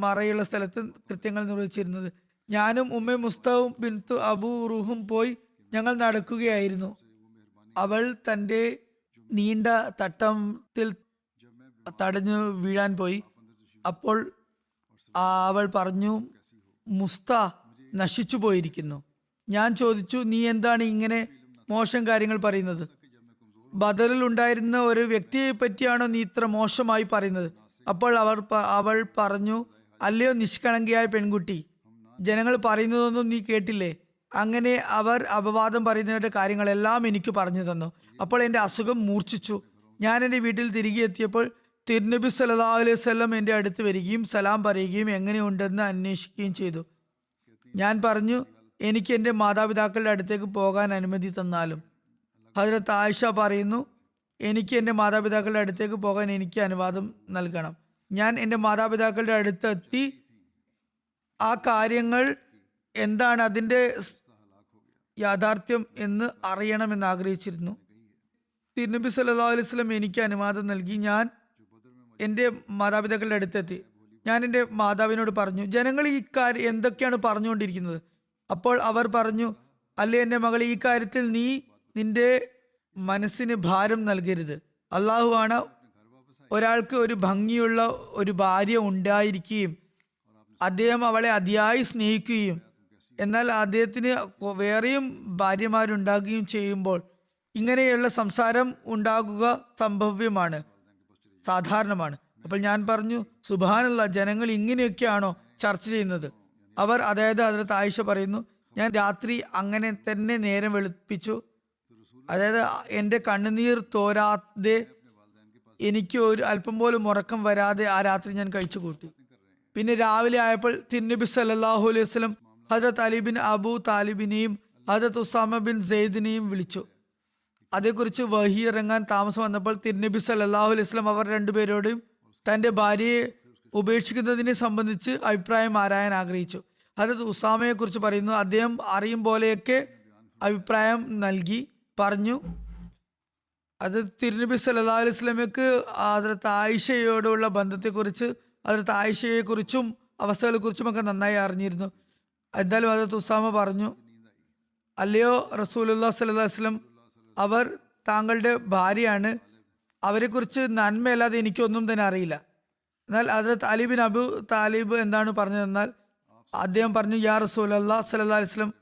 മറയുള്ള സ്ഥലത്ത് കൃത്യങ്ങൾ നിർവഹിച്ചിരുന്നത്. ഞാനും ഉമ്മ മുസ്തവും ബിൻതു അബൂ റുഹും പോയി ഞങ്ങൾ നടക്കുകയായിരുന്നു. അവൾ തൻ്റെ നീണ്ട തട്ടത്തിൽ തടഞ്ഞു വീഴാൻ പോയി. അപ്പോൾ അവൾ പറഞ്ഞു, മുസ്ത നശിച്ചു പോയിരിക്കുന്നു. ഞാൻ ചോദിച്ചു, നീ എന്താണ് ഇങ്ങനെ മോശം കാര്യങ്ങൾ പറയുന്നത്? ബദറിൽ ഉണ്ടായിരുന്ന ഒരു വ്യക്തിയെ പറ്റിയാണോ നീ ഇത്ര മോശമായി പറയുന്നത്? അപ്പോൾ അവൾ പറഞ്ഞു, അല്ലയോ നിഷ്കളങ്കയായ പെൺകുട്ടി, ജനങ്ങൾ പറയുന്നതൊന്നും നീ കേട്ടില്ലേ? അങ്ങനെ അവർ അപവാദം പറയുന്നവരുടെ കാര്യങ്ങളെല്ലാം എനിക്ക് പറഞ്ഞു തന്നു. അപ്പോൾ എൻ്റെ അസുഖം മൂർച്ഛിച്ചു. ഞാൻ എൻ്റെ വീട്ടിൽ തിരികെ എത്തിയപ്പോൾ തിരുനബി സല്ലല്ലാഹു അലൈഹി വസല്ലം എൻ്റെ അടുത്ത് വരികയും സലാം പറയുകയും എങ്ങനെയുണ്ടെന്ന് അന്വേഷിക്കുകയും ചെയ്തു. ഞാൻ പറഞ്ഞു, എനിക്ക് എൻ്റെ മാതാപിതാക്കളുടെ അടുത്തേക്ക് പോകാൻ അനുമതി തന്നാലും. ഹദ്റത്ത് ആയിഷ പറയുന്നു, എനിക്ക് എൻ്റെ മാതാപിതാക്കളുടെ അടുത്തേക്ക് പോകാൻ എനിക്ക് അനുവാദം നൽകണം. ഞാൻ എൻ്റെ മാതാപിതാക്കളുടെ അടുത്തെത്തി ആ കാര്യങ്ങൾ എന്താണ്, അതിൻ്റെ യാഥാർത്ഥ്യം എന്ന് അറിയണമെന്ന് ആഗ്രഹിച്ചിരുന്നു. തിരുനബി സല്ലല്ലാഹു അലൈഹി വസല്ലം എനിക്ക് അനുവാദം നൽകി. ഞാൻ എൻ്റെ മാതാപിതാക്കളുടെ അടുത്തെത്തി. ഞാൻ എൻ്റെ മാതാവിനോട് പറഞ്ഞു, ജനങ്ങൾ ഈ കാര്യം എന്തൊക്കെയാണ് പറഞ്ഞുകൊണ്ടിരിക്കുന്നത്? അപ്പോൾ അവർ പറഞ്ഞു, അല്ലേ എൻ്റെ മകളെ, ഈ കാര്യത്തിൽ നീ നിന്റെ മനസ്സിന് ഭാരം നൽകരുത്. അള്ളാഹു ആണ് ഒരാൾക്ക് ഒരു ഭംഗിയുള്ള ഒരു ഭാര്യ ഉണ്ടായിരിക്കുകയും അദ്ദേഹം അവളെ അതിയായി സ്നേഹിക്കുകയും എന്നാൽ അദ്ദേഹത്തിന് വേറെയും ഭാര്യമാരുണ്ടാകുകയും ചെയ്യുമ്പോൾ ഇങ്ങനെയുള്ള സംസാരം ഉണ്ടാകുക സംഭവ്യമാണ്, സാധാരണമാണ്. അപ്പോൾ ഞാൻ പറഞ്ഞു, സുബ്ഹാനല്ലാഹ്, ജനങ്ങൾ ഇങ്ങനെയൊക്കെയാണോ ചർച്ച ചെയ്യുന്നത്? അവർ, അതായത് ഹദ്റത്ത് ആയിഷ പറയുന്നു, ഞാൻ രാത്രി അങ്ങനെ തന്നെ നേരം വെളുപ്പിച്ചു. അതായത് എൻ്റെ കണ്ണുനീർ തോരാതെ എനിക്ക് ഒരു അല്പം പോലും ഉറക്കം വരാതെ ആ രാത്രി ഞാൻ കഴിച്ചു കൂട്ടി. പിന്നെ രാവിലെ ആയപ്പോൾ തിരുനബി സല്ലല്ലാഹു അലൈഹി വസല്ലം ഹദ്റത്ത് അലി ബിൻ അബൂ താലിബിനെയും ഹദ്റത്ത് ഉസാമ ബിൻ സെയ്ദിനെയും വിളിച്ചു. അതേക്കുറിച്ച് വഹി ഇറങ്ങാൻ താമസം വന്നപ്പോൾ തിരുനബി സല്ലല്ലാഹു അലൈഹി വസല്ലം അവർ രണ്ടുപേരോടും തൻ്റെ ഭാര്യയെ ഉപേക്ഷിക്കുന്നതിനെ സംബന്ധിച്ച് അഭിപ്രായം ആരായാൻ ആഗ്രഹിച്ചു. ഹദരത്ത് ഉസാമയെ കുറിച്ച് പറയുന്നു, അദ്ദേഹം അറിയും പോലെയൊക്കെ അഭിപ്രായം നൽകി പറഞ്ഞു. അത് തിരുനബി സല്ലല്ലാഹു അലൈഹി വസല്ലമയ്ക്ക് ഹദരത്ത് ആയിഷയോടുള്ള ബന്ധത്തെക്കുറിച്ച്, ഹദരത്ത് ആയിഷയെക്കുറിച്ചും അവസ്ഥകളെക്കുറിച്ചുമൊക്കെ നന്നായി അറിഞ്ഞിരുന്നു. എന്തായാലും ഹദരത്ത് ഉസാമ പറഞ്ഞു, അല്ലയോ റസൂലുള്ളാഹി സ്വല്ലല്ലാഹു അലൈഹി വസല്ലം, അവർ താങ്കളുടെ ഭാര്യയാണ്, അവരെക്കുറിച്ച് നന്മയല്ലാതെ എനിക്കൊന്നും തന്നെ അറിയില്ല. എന്നാൽ ഹദരത്ത് അലി ബിൻ അബു താലിബ് എന്താണ് പറഞ്ഞതെന്നാൽ, അദ്ദേഹം പറഞ്ഞു, യാ റസൂലല്ലാഹി സ്വല്ലല്ലാഹു അലൈഹി വസല്ലം,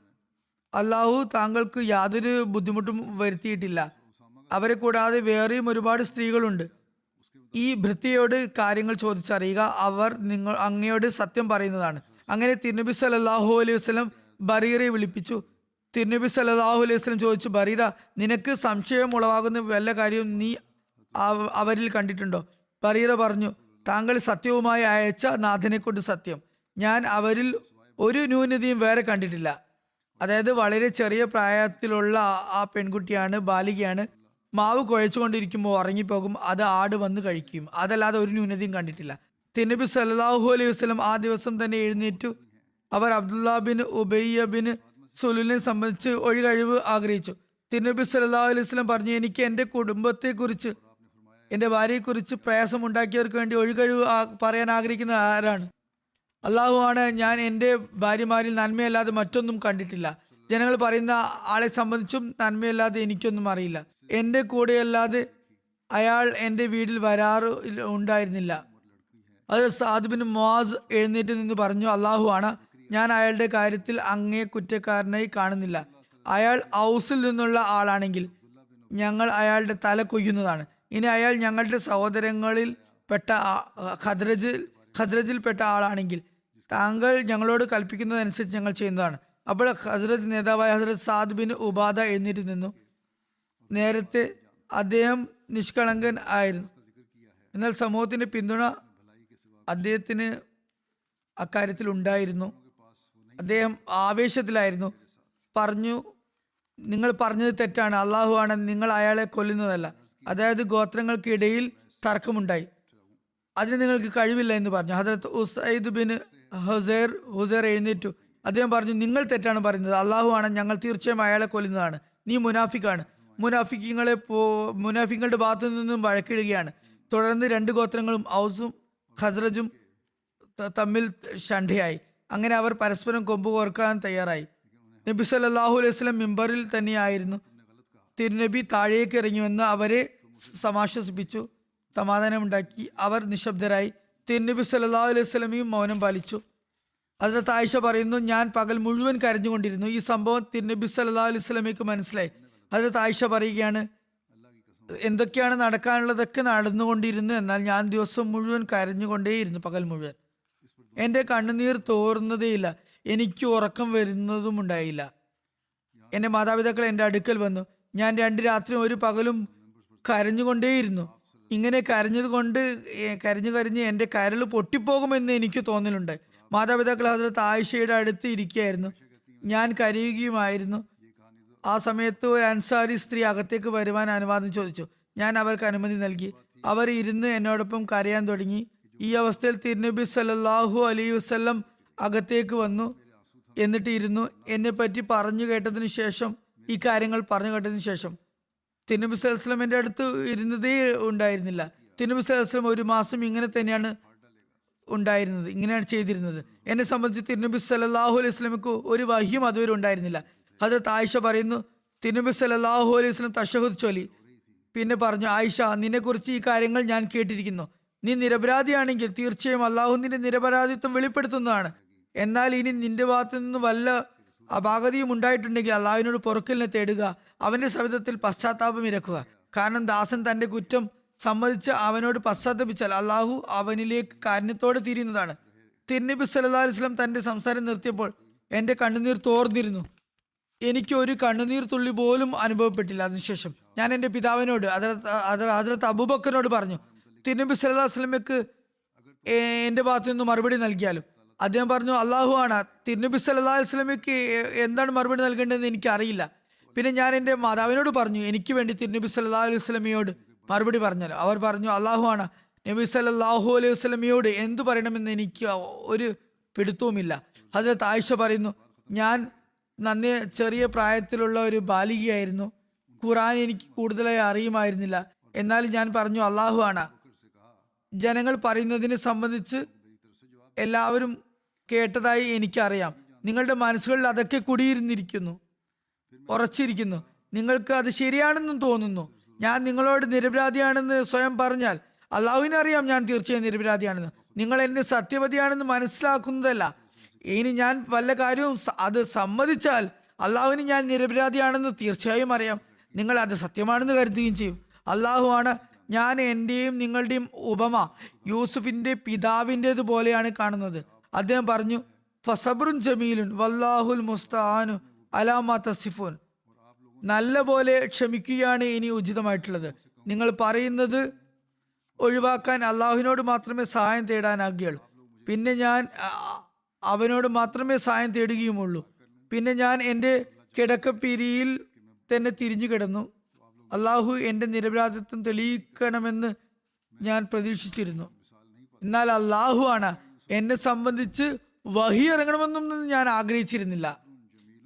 അള്ളാഹു താങ്കൾക്ക് യാതൊരു ബുദ്ധിമുട്ടും വരുത്തിയിട്ടില്ല. അവരെ കൂടാതെ വേറെയും ഒരുപാട് സ്ത്രീകളുണ്ട്. ഈ ഭൃത്യയോട് കാര്യങ്ങൾ ചോദിച്ചറിയുക, അവർ അങ്ങയോട് സത്യം പറയുന്നതാണ്. അങ്ങനെ തിരുനബി സല്ലല്ലാഹു അലൈഹി വസല്ലം ബറീറയെ വിളിപ്പിച്ചു. തിരുനബി സല്ലല്ലാഹു അലൈഹി വസല്ലം ചോദിച്ചു, ബറീറ, നിനക്ക് സംശയം ഉളവാകുന്ന വല്ല കാര്യവും നീ അവരിൽ കണ്ടിട്ടുണ്ടോ? ബറീറ പറഞ്ഞു, താങ്കൾ സത്യവുമായി അയച്ച നാഥനെ കൊണ്ട് സത്യം, ഞാൻ അവരിൽ ഒരു ന്യൂനതയും വേറെ കണ്ടിട്ടില്ല. അതായത് വളരെ ചെറിയ പ്രായത്തിലുള്ള ആ പെൺകുട്ടിയാണ്, ബാലികയാണ്. മാവ് കുഴച്ചുകൊണ്ടിരിക്കുമ്പോൾ ഉറങ്ങിപ്പോകും, അത് ആട് വന്ന് കഴിക്കും, അതല്ലാതെ ഒരു ന്യൂനതയും കണ്ടിട്ടില്ല. തിരുനബി സല്ലല്ലാഹു അലൈഹി വസല്ലം ആ ദിവസം തന്നെ എഴുന്നേറ്റു. അവർ അബ്ദുല്ലാ ബിൻ ഉബയ്യ ബിൻ സുലുലിനെ സംബന്ധിച്ച് ഒഴികഴിവ് ആഗ്രഹിച്ചു. തിരുനബി സല്ലല്ലാഹു അലൈഹി വസല്ലം പറഞ്ഞു, എനിക്ക് എൻ്റെ കുടുംബത്തെക്കുറിച്ച്, എൻ്റെ ഭാര്യയെക്കുറിച്ച് പ്രയാസമുണ്ടാക്കിയവർക്ക് വേണ്ടി ഒഴികഴിവ് പറയാൻ ആഗ്രഹിക്കുന്ന ആരാണ്? അള്ളാഹു ആണ്. ഞാൻ എൻ്റെ ഭാര്യമാരിൽ നന്മയല്ലാതെ മറ്റൊന്നും കണ്ടിട്ടില്ല. ജനങ്ങൾ പറയുന്ന ആളെ സംബന്ധിച്ചും നന്മയല്ലാതെ എനിക്കൊന്നും അറിയില്ല. എൻ്റെ കൂടെയല്ലാതെ അയാൾ എൻ്റെ വീട്ടിൽ വരാറ് ഉണ്ടായിരുന്നില്ല. അത് സാദ് ബിൻ മുആസ് എഴുന്നേറ്റ് നിന്ന് പറഞ്ഞു, അള്ളാഹു ആണ്, ഞാൻ അയാളുടെ കാര്യത്തിൽ അങ്ങേ കുറ്റക്കാരനായി കാണുന്നില്ല. അയാൾ ഔസിൽ നിന്നുള്ള ആളാണെങ്കിൽ ഞങ്ങൾ അയാളുടെ തല കൊയ്യുന്നതാണ്. ഇനി അയാൾ ഞങ്ങളുടെ സഹോദരങ്ങളിൽ പെട്ട ഖദ്രജിൽപ്പെട്ട ആളാണെങ്കിൽ താങ്കൾ ഞങ്ങളോട് കൽപ്പിക്കുന്നതനുസരിച്ച് ഞങ്ങൾ ചെയ്യുന്നതാണ്. അപ്പോൾ ഹസ്രത്ത് നേതാവായ ഹസ്രത്ത് സാദ് ബിൻ ഉബാദ എഴുന്നേറ്റ് നിന്നു. നേരത്തെ അദ്ദേഹം നിഷ്കളങ്കൻ ആയിരുന്നു, എന്നാൽ സമൂഹത്തിന്റെ പിന്തുണ അദ്ദേഹത്തിന് അക്കാര്യത്തിൽ ഉണ്ടായിരുന്നു. അദ്ദേഹം ആവേശത്തിലായിരുന്നു. പറഞ്ഞു, നിങ്ങൾ പറഞ്ഞത് തെറ്റാണ്, അള്ളാഹു ആണ്, നിങ്ങൾ അയാളെ കൊല്ലുന്നതല്ല. അതായത് ഗോത്രങ്ങൾക്കിടയിൽ തർക്കമുണ്ടായി, അതിന് നിങ്ങൾക്ക് കഴിവില്ല എന്ന് പറഞ്ഞു. ഹദരത്ത് ഉസൈദ് ബിൻ ഹുസൈർ എഴുന്നേറ്റു. അദ്ദേഹം പറഞ്ഞു, നിങ്ങൾ തെറ്റാണ് പറയുന്നത്, അള്ളാഹു ആണ്, ഞങ്ങൾ തീർച്ചയായും അയാളെ കൊല്ലുന്നതാണ്. നീ മുനാഫിക്കാണ്. മുനാഫിങ്ങളുടെ ഭാഗത്തു നിന്നും വഴക്കിടുകയാണ്. തുടർന്ന് രണ്ട് ഗോത്രങ്ങളും ഔസും ഖസ്റജും തമ്മിൽ ഷണ്ഠയായി. അങ്ങനെ അവർ പരസ്പരം കൊമ്പ് കോർക്കാൻ തയ്യാറായി. നബി സല്ലല്ലാഹു അലൈഹി വസല്ലം മിമ്പറിൽ തന്നെയായിരുന്നു. തിരുനബി താഴേക്ക് ഇറങ്ങിവന്ന് അവരെ സമാശ്വസിപ്പിച്ചു, സമാധാനമുണ്ടാക്കി. അവർ നിശബ്ദരായി. തിരുനബി സല്ലല്ലാഹു അലൈഹി വസല്ലമയും മൗനം പാലിച്ചു. ഹസ്രത്ത് ആയിഷ പറയുന്നു, ഞാൻ പകൽ മുഴുവൻ കരഞ്ഞുകൊണ്ടിരുന്നു. ഈ സംഭവം തിരുനബി സല്ലല്ലാഹു അലൈഹി വസല്ലമയ്ക്ക് മനസ്സിലായി. ഹസ്രത്ത് ആയിഷ പറയുകയാണ്, എന്തൊക്കെയാണ് നടക്കാനുള്ളതൊക്കെ നടന്നുകൊണ്ടിരുന്നു, എന്നാൽ ഞാൻ ദിവസം മുഴുവൻ കരഞ്ഞുകൊണ്ടേയിരുന്നു, പകൽ മുഴുവൻ. എൻ്റെ കണ്ണുനീർ തോർന്നതേയില്ല, എനിക്ക് ഉറക്കം വരുന്നതും ഉണ്ടായില്ല. എൻ്റെ മാതാപിതാക്കൾ എൻ്റെ അടുക്കൽ വന്നു. ഞാൻ 2 രാത്രിയും 1 പകലും കരഞ്ഞുകൊണ്ടേയിരുന്നു. ഇങ്ങനെ കരഞ്ഞ് എൻ്റെ കരൾ പൊട്ടിപ്പോകുമെന്ന് എനിക്ക് തോന്നലുണ്ട്. മാതാപിതാക്കൾ ഹസ്രത്ത് ആയിഷയുടെ അടുത്ത് ഇരിക്കുകയായിരുന്നു. ഞാൻ കരയുകയുമായിരുന്നു. ആ സമയത്ത് ഒരു അൻസാരി സ്ത്രീ അകത്തേക്ക് വരുവാൻ അനുവാദം ചോദിച്ചു. ഞാൻ അവർക്ക് അനുമതി നൽകി. അവർ ഇരുന്ന് എന്നോടൊപ്പം കരയാൻ തുടങ്ങി. ഈ അവസ്ഥയിൽ തിരുനബി സല്ലല്ലാഹു അലൈഹി വസല്ലം അകത്തേക്ക് വന്നു. എന്നിട്ട് ഇരുന്നു. എന്നെ പറ്റി പറഞ്ഞു കേട്ടതിന് ശേഷം, ഈ കാര്യങ്ങൾ പറഞ്ഞു കേട്ടതിന് ശേഷം തിരുനബി സല്ലല്ലാഹു അലൈഹി വസല്ലം എൻ്റെ അടുത്ത് ഇരുന്നതേ ഉണ്ടായിരുന്നില്ല. തിരുനബി സല്ലല്ലാഹു അലൈഹി വസല്ലം 1 മാസം ഇങ്ങനെ തന്നെയാണ് ഉണ്ടായിരുന്നത്, ഇങ്ങനെയാണ് ചെയ്തിരുന്നത്. എന്നെ സംബന്ധിച്ച് തിരുനബി സല്ലല്ലാഹു അലൈഹി വസല്ലമക്ക് ഒരു വഹ്യും അതുവരെ ഉണ്ടായിരുന്നില്ല. ഹദരത്ത് ആയിഷ പറയുന്നു, തിരുനബി സല്ലല്ലാഹു അലൈഹി വസല്ലം തശഹുദ് ചൊല്ലി. പിന്നെ പറഞ്ഞു, ആയിഷ, നിന്നെക്കുറിച്ച് ഈ കാര്യങ്ങൾ ഞാൻ കേട്ടിരിക്കുന്നു. നീ നിരപരാധിയാണെങ്കിൽ തീർച്ചയായും അള്ളാഹു നിന്റെ നിരപരാധിത്വം വെളിപ്പെടുത്തുന്നതാണ്. എന്നാൽ ഇനി നിന്റെ ഭാഗത്തു നിന്ന് വല്ല അപാകതയും ഉണ്ടായിട്ടുണ്ടെങ്കിൽ അള്ളാഹുവിനോട് പൊറുക്കലിനെ തേടുക, അവന്റെ സവിധത്തിൽ പശ്ചാത്താപം ഇരക്കുക. കാരണം ദാസൻ തന്റെ കുറ്റം സമ്മതിച്ച് അവനോട് പശ്ചാത്തപിച്ചാൽ അള്ളാഹു അവനിലേക്ക് കാരുണ്യത്തോടെ തിരിയുന്നതാണ്. തിരുനബി സല്ലല്ലാഹു അലൈഹി വസല്ലം തന്റെ സംസാരം നിർത്തിയപ്പോൾ എൻ്റെ കണ്ണുനീർ തോർന്നിരുന്നു. എനിക്ക് ഒരു കണ്ണുനീർ തുള്ളി പോലും അനുഭവപ്പെട്ടില്ല. അതിനുശേഷം ഞാൻ എൻ്റെ പിതാവിനോട് ഹദ്റത്ത് അബൂബക്കറിനോട് പറഞ്ഞു, തിരുനബി സല്ലല്ലാഹു അലൈഹി വസല്ലമയ്ക്ക് എൻ്റെ ഭാഗത്തു നിന്ന് മറുപടി നൽകിയാലും. അദ്ദേഹം പറഞ്ഞു, അള്ളാഹു ആണ്, തിരുനബി സല്ലല്ലാഹു അലൈഹി വസല്ലമയ്ക്ക് എന്താണ് മറുപടി നൽകേണ്ടതെന്ന് എനിക്കറിയില്ല. പിന്നെ ഞാൻ എൻ്റെ മാതാവിനോട് പറഞ്ഞു, എനിക്ക് വേണ്ടി തിരുനബി സല്ലല്ലാഹു അലൈഹി വസല്ലമയോട് മറുപടി പറഞ്ഞാലോ. അവർ പറഞ്ഞു, അള്ളാഹു ആണ്, നബി സല്ലല്ലാഹു അലൈഹി വസല്ലമയോട് എന്തു പറയണമെന്ന് എനിക്ക് ഒരു പിടുത്തവുമില്ല. ഹസ്രത്ത് ആയിഷ പറയുന്നു, ഞാൻ നന്നേ ചെറിയ പ്രായത്തിലുള്ള ഒരു ബാലികയായിരുന്നു. ഖുർആൻ എനിക്ക് കൂടുതലായി അറിയുമായിരുന്നില്ല. എന്നാൽ ഞാൻ പറഞ്ഞു, അള്ളാഹു ആണ്. ജനങ്ങൾ പറയുന്നതിനെ സംബന്ധിച്ച് എല്ലാവരും കേട്ടതായി എനിക്കറിയാം. നിങ്ങളുടെ മനസ്സുകളിൽ അതൊക്കെ കുടിയിരുന്നിരിക്കുന്നു, ഉറച്ചിരിക്കുന്നു. നിങ്ങൾക്ക് അത് ശരിയാണെന്നും തോന്നുന്നു. ഞാൻ നിങ്ങളോട് നിരപരാധിയാണെന്ന് സ്വയം പറഞ്ഞാൽ അള്ളാഹുവിനെ അറിയാം ഞാൻ തീർച്ചയായും നിരപരാധിയാണെന്ന്. നിങ്ങൾ എന്നെ സത്യവതിയാണെന്ന് മനസ്സിലാക്കുന്നതല്ല. ഇനി ഞാൻ വല്ല കാര്യവും അത് സമ്മതിച്ചാൽ അള്ളാഹുവിന് ഞാൻ നിരപരാധിയാണെന്ന് തീർച്ചയായും അറിയാം. നിങ്ങൾ അത് സത്യമാണെന്ന് കരുതുകയും ചെയ്യും. അള്ളാഹു ആണ്. ഞാൻ എൻ്റെയും നിങ്ങളുടെയും ഉപമ യൂസുഫിന്റെ പിതാവിൻ്റെത് പോലെയാണ് കാണുന്നത്. അദ്ദേഹം പറഞ്ഞു, ഫസബ്റുൻ ജമീലുൻ വല്ലാഹുൽ മുസ്തആനു അലാ മാ തസിഫൂൻ. നല്ല പോലെ ക്ഷമിക്കുകയാണ് ഇനി ഉചിതമായിട്ടുള്ളത്. നിങ്ങൾ പറയുന്നത് ഒഴിവാക്കാൻ അള്ളാഹുവിനോട് മാത്രമേ സഹായം തേടാനാകുകയുള്ളൂ. പിന്നെ ഞാൻ അവനോട് മാത്രമേ സഹായം തേടുകയുമുള്ളൂ. പിന്നെ ഞാൻ എൻ്റെ കിടക്കപ്പിരിയിൽ തന്നെ തിരിഞ്ഞു കിടന്നു. അള്ളാഹു എൻ്റെ നിരപരാധിത്വം തെളിയിക്കണമെന്ന് ഞാൻ പ്രതീക്ഷിച്ചിരുന്നു. എന്നാൽ അള്ളാഹു ആണ്. എന്നെ സംബന്ധിച്ച് വഹി ഇറങ്ങണമെന്നും ഞാൻ ആഗ്രഹിച്ചിരുന്നില്ല.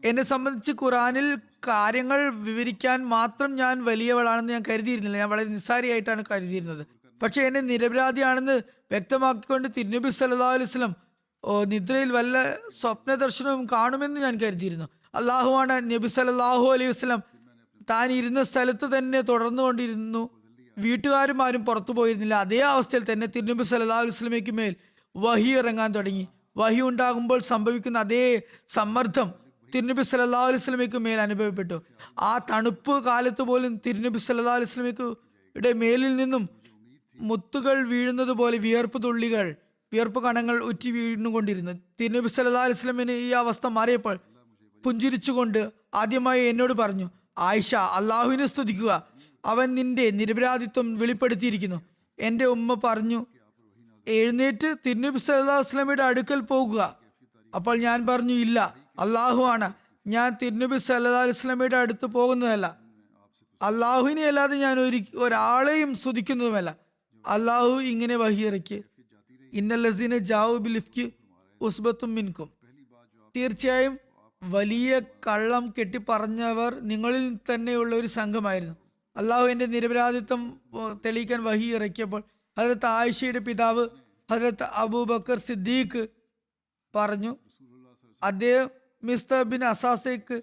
എന്നെ സംബന്ധിച്ച് ഖുറാനിൽ കാര്യങ്ങൾ വിവരിക്കാൻ മാത്രം ഞാൻ വലിയവളാണെന്ന് ഞാൻ കരുതിയിരുന്നില്ല. ഞാൻ വളരെ നിസ്സാരിയായിട്ടാണ് കരുതിയിരുന്നത്. പക്ഷെ എന്നെ നിരപരാധിയാണെന്ന് വ്യക്തമാക്കിക്കൊണ്ട് തിരുനബി സല്ലല്ലാഹു അലൈഹി വസല്ലം നിദ്രയിൽ വല്ല സ്വപ്ന ദർശനവും കാണുമെന്ന് ഞാൻ കരുതിയിരുന്നു. അള്ളാഹു ആണ്. നബി സല്ലല്ലാഹു അലൈഹി വസല്ലം താൻ ഇരുന്ന സ്ഥലത്ത് തന്നെ തുടർന്നുകൊണ്ടിരുന്നു. വീട്ടുകാരും ആരും പുറത്തു പോയിരുന്നില്ല. അതേ അവസ്ഥയിൽ തന്നെ തിരുനബി സല്ലല്ലാഹു അലൈഹി വസല്ലമയ്ക്ക് മേൽ വഹി ഇറങ്ങാൻ തുടങ്ങി. വഹി ഉണ്ടാകുമ്പോൾ സംഭവിക്കുന്ന അതേ സമ്മർദ്ദം തിരുനബി സല്ലല്ലാഹു അലൈഹി വസല്ലമയ്ക്ക് മേൽ അനുഭവപ്പെട്ടു. ആ തണുപ്പ് കാലത്ത് പോലും തിരുനബി സല്ലല്ലാഹു അലൈഹി വസല്ലമയുടെ മേലിൽ നിന്നും മുത്തുകൾ വീഴുന്നത് പോലെ വിയർപ്പ് കണങ്ങൾ ഉറ്റി വീണുകൊണ്ടിരുന്നു. തിരുനബി സല്ലല്ലാഹു അലൈഹി വസല്ലമിന് ഈ അവസ്ഥ മാറിയപ്പോൾ പുഞ്ചിരിച്ചുകൊണ്ട് ആദ്യമായി എന്നോട് പറഞ്ഞു, ആയിഷ, അള്ളാഹുവിനെ സ്തുതിക്കുക. അവൻ നിന്റെ നിരപരാധിത്വം വെളിപ്പെടുത്തിയിരിക്കുന്നു. എൻ്റെ ഉമ്മ പറഞ്ഞു, എഴുന്നേറ്റ് തിരുനബി സല്ലല്ലാഹു അലൈഹി വസല്ലമയുടെ അടുക്കൽ പോകുക. അപ്പോൾ ഞാൻ പറഞ്ഞു, ഇല്ല, അള്ളാഹു ആണ്. ഞാൻ തിരുനബി സല്ലല്ലാഹു അലൈഹി വസല്ലമയുടെ അടുത്ത് പോകുന്നതല്ല. അള്ളാഹുവിനെ അല്ലാതെ ഞാൻ ഒരാളെയും സ്തുതിക്കുന്നതുമല്ല. അള്ളാഹു ഇങ്ങനെ വഹിയിറക്കി, ഇന്നല്ലസീന ജാഉ ബിൽ ഇഫ്കി ഉസ്ബത്തും മിൻകും. തീർച്ചയായും വലിയ കള്ളം കെട്ടിപ്പറഞ്ഞവർ നിങ്ങളിൽ തന്നെയുള്ള ഒരു സംഘമായിരുന്നു. അള്ളാഹു എൻ്റെ നിരപരാധിത്വം തെളിയിക്കാൻ വഹി ഇറക്കിയപ്പോൾ ഹസ്രത്ത് ആയിഷയുടെ പിതാവ് ഹസ്രത്ത് അബൂബക്കർ സിദ്ദീഖ് പറഞ്ഞു, അദ്ദേഹം മിസ്തർ ബിൻ അസാസയ്ക്ക്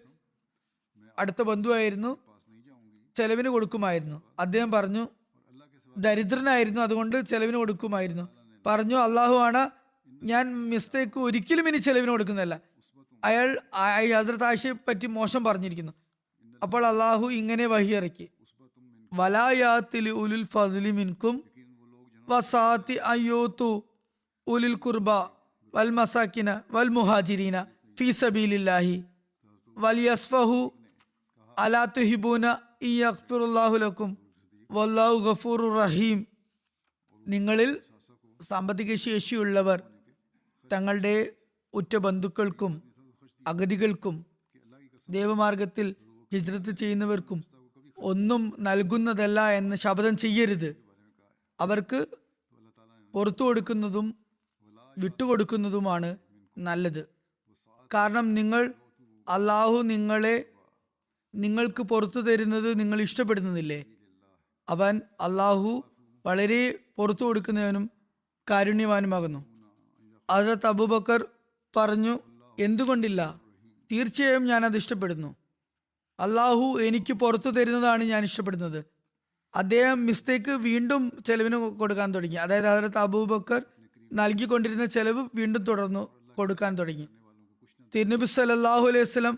അടുത്ത ബന്ധുവായിരുന്നു, ചെലവിന് കൊടുക്കുമായിരുന്നു. അദ്ദേഹം പറഞ്ഞു, ദരിദ്രനായിരുന്നു, അതുകൊണ്ട് ചെലവിന് കൊടുക്കുമായിരുന്നു. പറഞ്ഞു, അള്ളാഹു ആണ്, ഞാൻ മിസ്തേക്ക് ഒരിക്കലും ഇനി ചെലവിന് കൊടുക്കുന്നതല്ല. അയാൾ ഹസ്രത്ത് ആയിഷയെ പറ്റി മോശം പറഞ്ഞിരിക്കുന്നു. അപ്പോൾ അള്ളാഹു ഇങ്ങനെ വഹി ഇറക്കി, വലായാത്തിൽ ഉലുൽ ഫദ്ലി മിൻകും വസാത്തി അയ്യൂതു ഉലുൽ ഖുർബ വൽ മസാക്കിന വൽ മുഹാജിരീന ഫീ സബീലില്ലാഹി വലിയസ്ഫഹു അലാ തുഹിബൂന ഇയഗ്ഫിറുല്ലാഹു ലക്കും വല്ലാഹു ഗഫൂറുർ റഹീം. നിങ്ങളിൽ സാമ്പത്തിക ശേഷിയുള്ളവർ തങ്ങളുടെ ഉറ്റ ബന്ധുക്കൾക്കും അഗതികൾക്കും ദേവമാർഗത്തിൽ ഹിജ്റത്ത് ചെയ്യുന്നവർക്കും ഒന്നും നൽകുന്നതല്ല എന്ന് ശപഥം ചെയ്യരുത്. അവർക്ക് പുറത്തു കൊടുക്കുന്നതും വിട്ടുകൊടുക്കുന്നതുമാണ് നല്ലത്. കാരണം അള്ളാഹു നിങ്ങൾക്ക് പുറത്തു തരുന്നത് നിങ്ങൾ ഇഷ്ടപ്പെടുന്നില്ലേ? അവൻ അള്ളാഹു വളരെ പുറത്തു കൊടുക്കുന്നവനും കാരുണ്യവാനുമാകുന്നു. ഹസ്രത്ത് അബൂബക്കർ പറഞ്ഞു, എന്തുകൊണ്ടില്ല, തീർച്ചയായും ഞാൻ അത് ഇഷ്ടപ്പെടുന്നു. അള്ളാഹു എനിക്ക് പുറത്തു തരുന്നതാണ് ഞാൻ ഇഷ്ടപ്പെടുന്നത്. അദ്ദേഹം മിസ്റ്റേക്ക് വീണ്ടും ചെലവിന് കൊടുക്കാൻ തുടങ്ങി. അതായത് ഹസ്രത്ത് അബൂബക്കർ നൽകിക്കൊണ്ടിരുന്ന ചെലവ് വീണ്ടും തുടർന്നു കൊടുക്കാൻ തുടങ്ങി. തിരുനബി സല്ലല്ലാഹു അലൈഹി വസല്ലം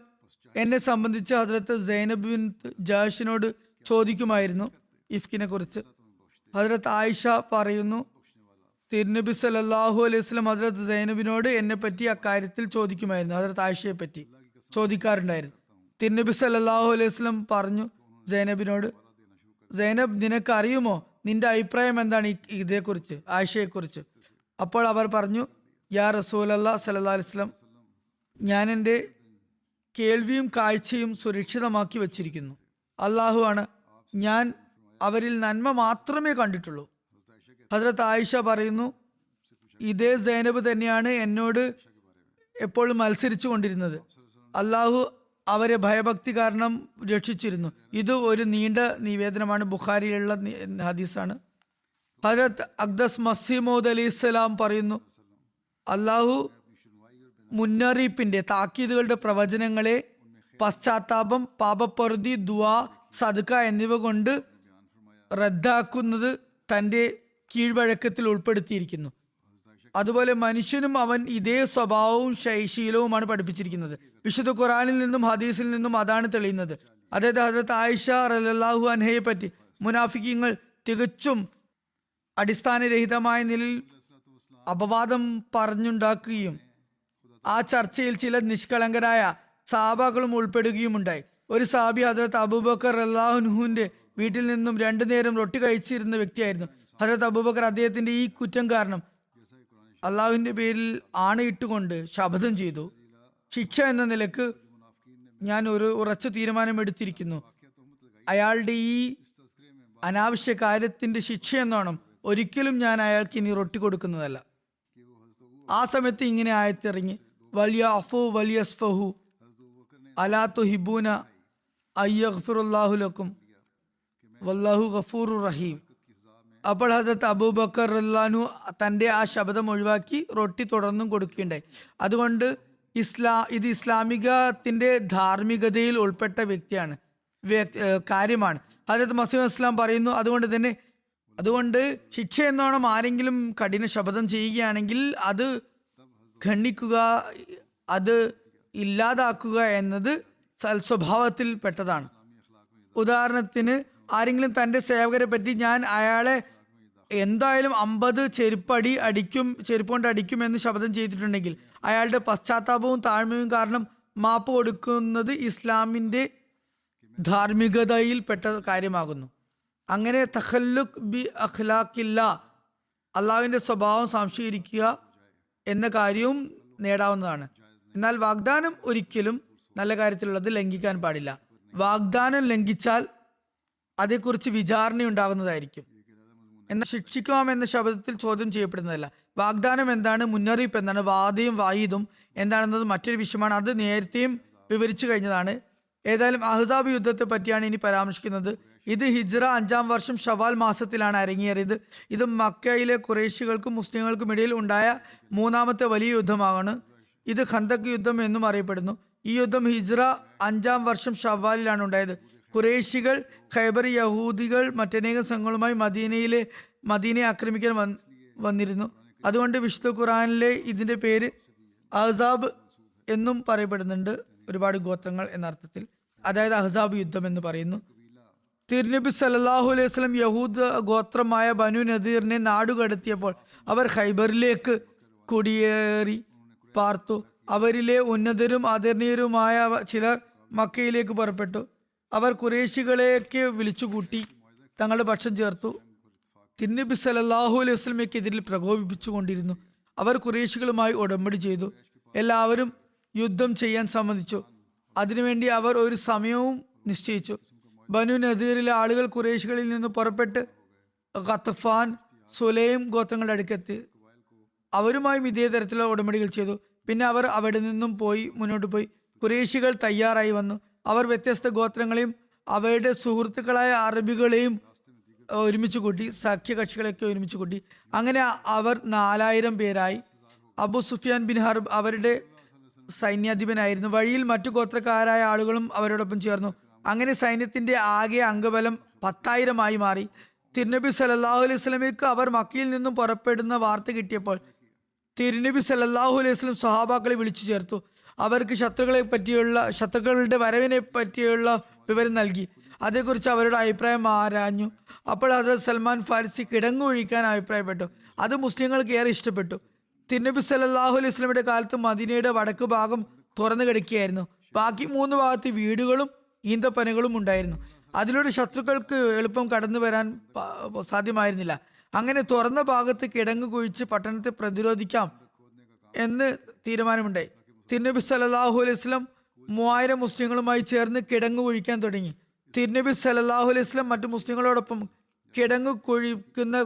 എന്നെ സംബന്ധിച്ച് ഹസ്രത്ത് സൈനബ് ബിൻ ജാഷിനോട് ചോദിക്കുമായിരുന്നു ഇഫ്കിനെ കുറിച്ച്. ഹസ്രത്ത് ആയിഷ പറയുന്നു, തിരുനബി സല്ലല്ലാഹു അലൈഹി വസല്ലം ഹസ്രത്ത് സൈനബിനോട് എന്നെ പറ്റി അക്കാര്യത്തിൽ ചോദിക്കുമായിരുന്നു. ഹസ്രത്ത് ആയിഷയെ പറ്റി ചോദിക്കാറുണ്ടായിരുന്നു. തിരുനബി സല്ലല്ലാഹു അലൈഹി വസല്ലം പറഞ്ഞു സൈനബിനോട്, സൈനബ്, നിനക്ക് അറിയുമോ നിന്റെ അഭിപ്രായം എന്താണ് ഇതേക്കുറിച്ച്, ആയിഷയെക്കുറിച്ച്? അപ്പോൾ അവർ പറഞ്ഞു, യാ റസൂലല്ലാഹ് സല്ലല്ലാഹു അലൈഹി വസല്ലം, ഞാൻ എൻ്റെ കേൾവിയും കാഴ്ചയും സുരക്ഷിതമാക്കി വച്ചിരിക്കുന്നു. അള്ളാഹു ആണ്, ഞാൻ അവരിൽ നന്മ മാത്രമേ കണ്ടിട്ടുള്ളൂ. ഹസ്രത്ത് ആയിഷ പറയുന്നു, ഇതേ സൈനബ് തന്നെയാണ് എന്നോട് എപ്പോഴും മത്സരിച്ചു കൊണ്ടിരുന്നത്. അള്ളാഹു അവരെ ഭയഭക്തി കാരണം രക്ഷിച്ചിരുന്നു. ഇത് ഒരു നീണ്ട നിവേദനമാണ്, ബുഖാരിയിലുള്ള ഹദീസാണ്. ഹജരത്ത് അഖ്ദസ് മസീമോദ് അലി ഇസ്ലാം പറയുന്നു, അള്ളാഹു മുന്നറിയിപ്പിന്റെ താക്കീതുകളുടെ പ്രവചനങ്ങളെ പശ്ചാത്താപം, പാപപ്പൊറുതി, ദുആ, സദ്ക എന്നിവ കൊണ്ട് റദ്ദാക്കുന്നത് തന്റെ കീഴ്വഴക്കത്തിൽ ഉൾപ്പെടുത്തിയിരിക്കുന്നു. അതുപോലെ മനുഷ്യനും അവൻ ഇതേ സ്വഭാവവും ശീലവുമാണ് പഠിപ്പിച്ചിരിക്കുന്നത്. വിശുദ്ധ ഖുറാനിൽ നിന്നും ഹദീസിൽ നിന്നും അതാണ് തെളിയുന്നത്. അതായത് ഹജരത്ത് ആയിഷ റളിയല്ലാഹു അൻഹയെ പറ്റി മുനാഫിക്കീങ്ങൾ തികച്ചും അടിസ്ഥാനരഹിതമായ നിലയിൽ അപവാദം പറഞ്ഞുണ്ടാക്കുകയും ആ ചർച്ചയിൽ ചില നിഷ്കളങ്കരായ സഹാബാക്കളും ഉൾപ്പെടുകയുമുണ്ടായി. ഒരു സഹാബി ഹജരത്ത് അബൂബക്കർ റളിയല്ലാഹു അൻഹുവിന്റെ വീട്ടിൽ നിന്നും 2 നേരം റൊട്ടി കഴിച്ചിരുന്ന വ്യക്തിയായിരുന്നു. ഹജരത്ത് അബൂബക്കർ അദ്ദേഹത്തിന്റെ ഈ കുറ്റം കാരണം അള്ളാഹുവിന്റെ പേരിൽ ആണയിട്ടുകൊണ്ട് ശപഥം ചെയ്തു, ശിക്ഷ എന്ന നിലക്ക് ഞാൻ ഒരു ഉറച്ച തീരുമാനം എടുത്തിരിക്കുന്നു. അയാളുടെ ഈ അനാവശ്യ കാര്യത്തിന്റെ ശിക്ഷ എന്നോണം ഒരിക്കലും ഞാൻ അയാൾക്ക് ഇനി റൊട്ടി കൊടുക്കുന്നതല്ല. ആ സമയത്ത് ഇങ്ങനെ ആയത്തിറങ്ങി, വലിയ അഫു വലിയ സ്ഫഹു അലാ തുഹിബൂന അയ്യഗ്ഫിറുല്ലാഹു ലക്കും വല്ലാഹു ഗഫൂറുർ റഹീം. അപ്പോൾ ഹസരത്ത് അബൂബക്കർ റളിയല്ലാഹു തന്റെ ആ ശബ്ദം ഒഴിവാക്കി റൊട്ടി തുടർന്നും കൊടുക്കുകയുണ്ടായി. അതുകൊണ്ട് ഇത് ഇസ്ലാമികത്തിന്റെ ധാർമ്മികതയിൽ ഉൾപ്പെട്ട കാര്യമാണ്. ഹജരത്ത് മസീഹ് ഇസ്ലാം പറയുന്നു, അതുകൊണ്ട് ശിക്ഷ എന്നോണം ആരെങ്കിലും കഠിന ശപഥം ചെയ്യുകയാണെങ്കിൽ അത് ഖണ്ഡിക്കുക, അത് ഇല്ലാതാക്കുക എന്നത് സ്വഭാവത്തിൽ പെട്ടതാണ്. ഉദാഹരണത്തിന്, ആരെങ്കിലും തന്റെ സേവകരെ പറ്റി ഞാൻ അയാളെ എന്തായാലും 50 ചെരുപ്പ് കൊണ്ട് അടിക്കും എന്ന് ശപഥം ചെയ്തിട്ടുണ്ടെങ്കിൽ അയാളുടെ പശ്ചാത്താപവും താഴ്മയും കാരണം മാപ്പ് കൊടുക്കുന്നത് ഇസ്ലാമിന്റെ ധാർമ്മികതയിൽ പെട്ട കാര്യമാകുന്നു. അങ്ങനെ തഖല്ലുഖ് ബി അഖ്ലാഖില്ല, അള്ളാഹുവിന്റെ സ്വഭാവം സംശീകരിക്കുക എന്ന കാര്യവും നേടാവുന്നതാണ്. എന്നാൽ വാഗ്ദാനം ഒരിക്കലും നല്ല കാര്യത്തിലുള്ളത് ലംഘിക്കാൻ പാടില്ല. വാഗ്ദാനം ലംഘിച്ചാൽ അതേക്കുറിച്ച് വിചാരണ ഉണ്ടാകുന്നതായിരിക്കും. എന്നാൽ ശിക്ഷിക്കാം എന്ന ശബ്ദത്തിൽ ചോദ്യം ചെയ്യപ്പെടുന്നതല്ല. വാഗ്ദാനം എന്താണ്, മുന്നറിയിപ്പ് എന്താണ്, വാദയും വായിദും എന്താണെന്നത് മറ്റൊരു വിഷയമാണ്. അത് നേരത്തെയും വിവരിച്ചു കഴിഞ്ഞതാണ്. ഏതായാലും അഹ്സാബ് യുദ്ധത്തെ പറ്റിയാണ് ഇനി പരാമർശിക്കുന്നത്. ഇത് ഹിജ്റ 5-ാം വർഷം ഷവാൽ മാസത്തിലാണ് അരങ്ങേറിയത്. ഇത് മക്കയിലെ ഖുറൈശികൾക്കും മുസ്ലിങ്ങൾക്കും ഇടയിൽ ഉണ്ടായ 3ാമത്തെ വലിയ യുദ്ധമാണ്. ഇത് ഖന്തക് യുദ്ധം എന്നും അറിയപ്പെടുന്നു. ഈ യുദ്ധം ഹിജ്റ 5-ാം വർഷം ഷവാലിലാണ് ഉണ്ടായത്. ഖുറൈശികൾ, ഖൈബർ യഹൂദികൾ മറ്റനേകം സംഘങ്ങളുമായി മദീനയെ ആക്രമിക്കാൻ വന്നിരുന്നു. അതുകൊണ്ട് വിശുദ്ധ ഖുറാനിലെ ഇതിന്റെ പേര് അഹ്സാബ് എന്നും പറയപ്പെടുന്നുണ്ട്. ഒരുപാട് ഗോത്രങ്ങൾ എന്ന അർത്ഥത്തിൽ, അതായത് അഹ്സാബ് യുദ്ധം എന്ന് പറയുന്നു. തിരുനബി സല്ലല്ലാഹു അലൈഹി വസല്ലം യഹൂദ ഗോത്രമായ ബനു നദീറിനെ നാടുകടത്തിയപ്പോൾ അവർ ഖൈബറിലേക്ക് കുടിയേറി പാർത്തു. അവരിലെ ഉന്നതരും ആദരണീയരുമായ ചിലർ മക്കയിലേക്ക് പുറപ്പെട്ടു. അവർ ഖുറൈശികളെയൊക്കെ വിളിച്ചുകൂട്ടി തങ്ങളുടെ പക്ഷം ചേർത്തു. തിരുനബി സല്ലല്ലാഹു അലൈഹി വസല്ലമയ്ക്കെതിരിൽ പ്രകോപിപ്പിച്ചുകൊണ്ടിരുന്നു. അവർ ഖുറൈശികളുമായി ഉടമ്പടി ചെയ്തു. എല്ലാവരും യുദ്ധം ചെയ്യാൻ സമ്മതിച്ചു. അതിനുവേണ്ടി അവർ ഒരു സമയവും നിശ്ചയിച്ചു. ബനു നദീറിലെ ആളുകൾ ഖുറൈശികളിൽ നിന്ന് പുറപ്പെട്ട് ഖത്ഫാൻ, സുലൈം ഗോത്രങ്ങളുടെ അടുക്കെത്തി. അവരുമായും ഇതേ തരത്തിലുള്ള ഉടമ്പടികൾ ചെയ്തു. പിന്നെ അവർ അവിടെ നിന്നും മുന്നോട്ട് പോയി. ഖുറൈശികൾ തയ്യാറായി വന്നു. അവർ വ്യത്യസ്ത ഗോത്രങ്ങളെയും അവരുടെ സുഹൃത്തുക്കളായ അറബികളെയും ഒരുമിച്ച് കൂട്ടി, സഖ്യകക്ഷികളെയൊക്കെ ഒരുമിച്ച് കൂട്ടി. അങ്ങനെ അവർ 4000 പേരായി. അബു സുഫിയാൻ ബിൻ ഹർബ് അവരുടെ സൈന്യാധിപനായിരുന്നു. വഴിയിൽ മറ്റു ഗോത്രക്കാരായ ആളുകളും അവരോടൊപ്പം ചേർന്നു. അങ്ങനെ സൈന്യത്തിന്റെ ആകെ അംഗബലം 10,000 മാറി. തിരുനബി സല്ലല്ലാഹു അലൈഹി വസല്ലമയ്ക്ക് അവർ മക്കയിൽ നിന്നും പുറപ്പെടുന്ന വാർത്ത കിട്ടിയപ്പോൾ തിരുനബി സല്ലല്ലാഹു അലൈഹി വസല്ലം സ്വഹാബാക്കളെ വിളിച്ചു ചേർത്തു. അവർക്ക് ശത്രുക്കളുടെ വരവിനെ പറ്റിയുള്ള വിവരം നൽകി. അതേക്കുറിച്ച് അവരുടെ അഭിപ്രായം ആരാഞ്ഞു. അപ്പോൾ ഹസ്രത്ത് സൽമാൻ ഫാരിസി കിടങ്ങു ഒഴിക്കാൻ അഭിപ്രായപ്പെട്ടു. അത് മുസ്ലിങ്ങൾക്ക് ഏറെ ഇഷ്ടപ്പെട്ടു. തിരുനബി സല്ലല്ലാഹു അലൈഹി വസല്ലമയുടെ കാലത്ത് മദീനയുടെ വടക്ക് ഭാഗം തുറന്നു കിടക്കുകയായിരുന്നു. ബാക്കി 3 ഭാഗത്ത് വീടുകളും ഈന്തപ്പനകളും ഉണ്ടായിരുന്നു. അതിലൂടെ ശത്രുക്കൾക്ക് എളുപ്പം കടന്നു വരാൻ സാധ്യമായിരുന്നില്ല. അങ്ങനെ തുറന്ന ഭാഗത്ത് കിടങ്ങ് കുഴിച്ച് പട്ടണത്തെ പ്രതിരോധിക്കാം എന്ന് തീരുമാനമുണ്ടായി. തിരുനബി സല്ലല്ലാഹു അലൈഹി വസല്ലം 3000 മുസ്ലിങ്ങളുമായി ചേർന്ന് കിടങ്ങ് കുഴിക്കാൻ തുടങ്ങി. തിരുനബി സല്ലല്ലാഹു അലൈഹി വസല്ലം മറ്റു മുസ്ലിങ്ങളോടൊപ്പം കിടങ്ങ് കുഴിക്കുന്ന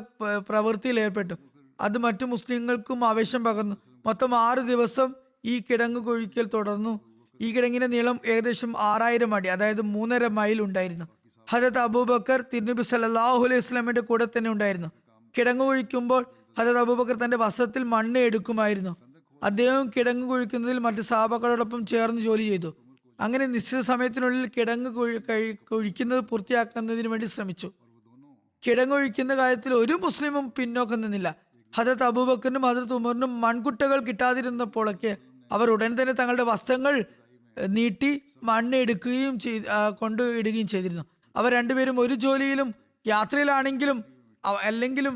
പ്രവൃത്തിയിൽ ഏർപ്പെട്ടു. അത് മറ്റു മുസ്ലിങ്ങൾക്കും ആവേശം പകർന്നു. മൊത്തം 6 ദിവസം ഈ കിടങ്ങ് കുഴിക്കൽ തുടർന്നു. ഈ കിടങ്ങിന്റെ നീളം ഏകദേശം 6000 അടി, അതായത് 3.5 മൈൽ ഉണ്ടായിരുന്നു. ഹജരത്ത് അബൂബക്കർ തിരുനബി സല്ലല്ലാഹു അലൈഹി വസല്ലമയുടെ കൂടെ തന്നെ ഉണ്ടായിരുന്നു. കിടങ്ങ് കുഴിക്കുമ്പോൾ ഹജരത്ത് അബൂബക്കർ തന്റെ വസ്ത്രത്തിൽ മണ്ണ് എടുക്കുമായിരുന്നു. അദ്ദേഹം കിടങ്ങ് കുഴിക്കുന്നതിൽ മറ്റ് സഹാബാക്കളോടൊപ്പം ചേർന്ന് ജോലി ചെയ്തു. അങ്ങനെ നിശ്ചിത സമയത്തിനുള്ളിൽ കിടങ്ങ് കുഴിക്കുന്നത് പൂർത്തിയാക്കുന്നതിന് വേണ്ടി ശ്രമിച്ചു. കിടങ്ങൊഴിക്കുന്ന കാര്യത്തിൽ ഒരു മുസ്ലിമും പിന്നോക്കം നിന്നില്ല. ഹജരത്ത് അബൂബക്കറിനും ഹജരത്ത് ഉമറിനും മൺകുട്ടകൾ കിട്ടാതിരുന്നപ്പോഴൊക്കെ അവർ ഉടൻ തന്നെ തങ്ങളുടെ വസ്ത്രങ്ങൾ നീട്ടി മണ്ണ് എടുക്കുകയും കൊണ്ട് ഇടുകയും ചെയ്തിരുന്നു. അവർ രണ്ടുപേരും ഒരു ജോലിയിലും യാത്രയിലാണെങ്കിലും അല്ലെങ്കിലും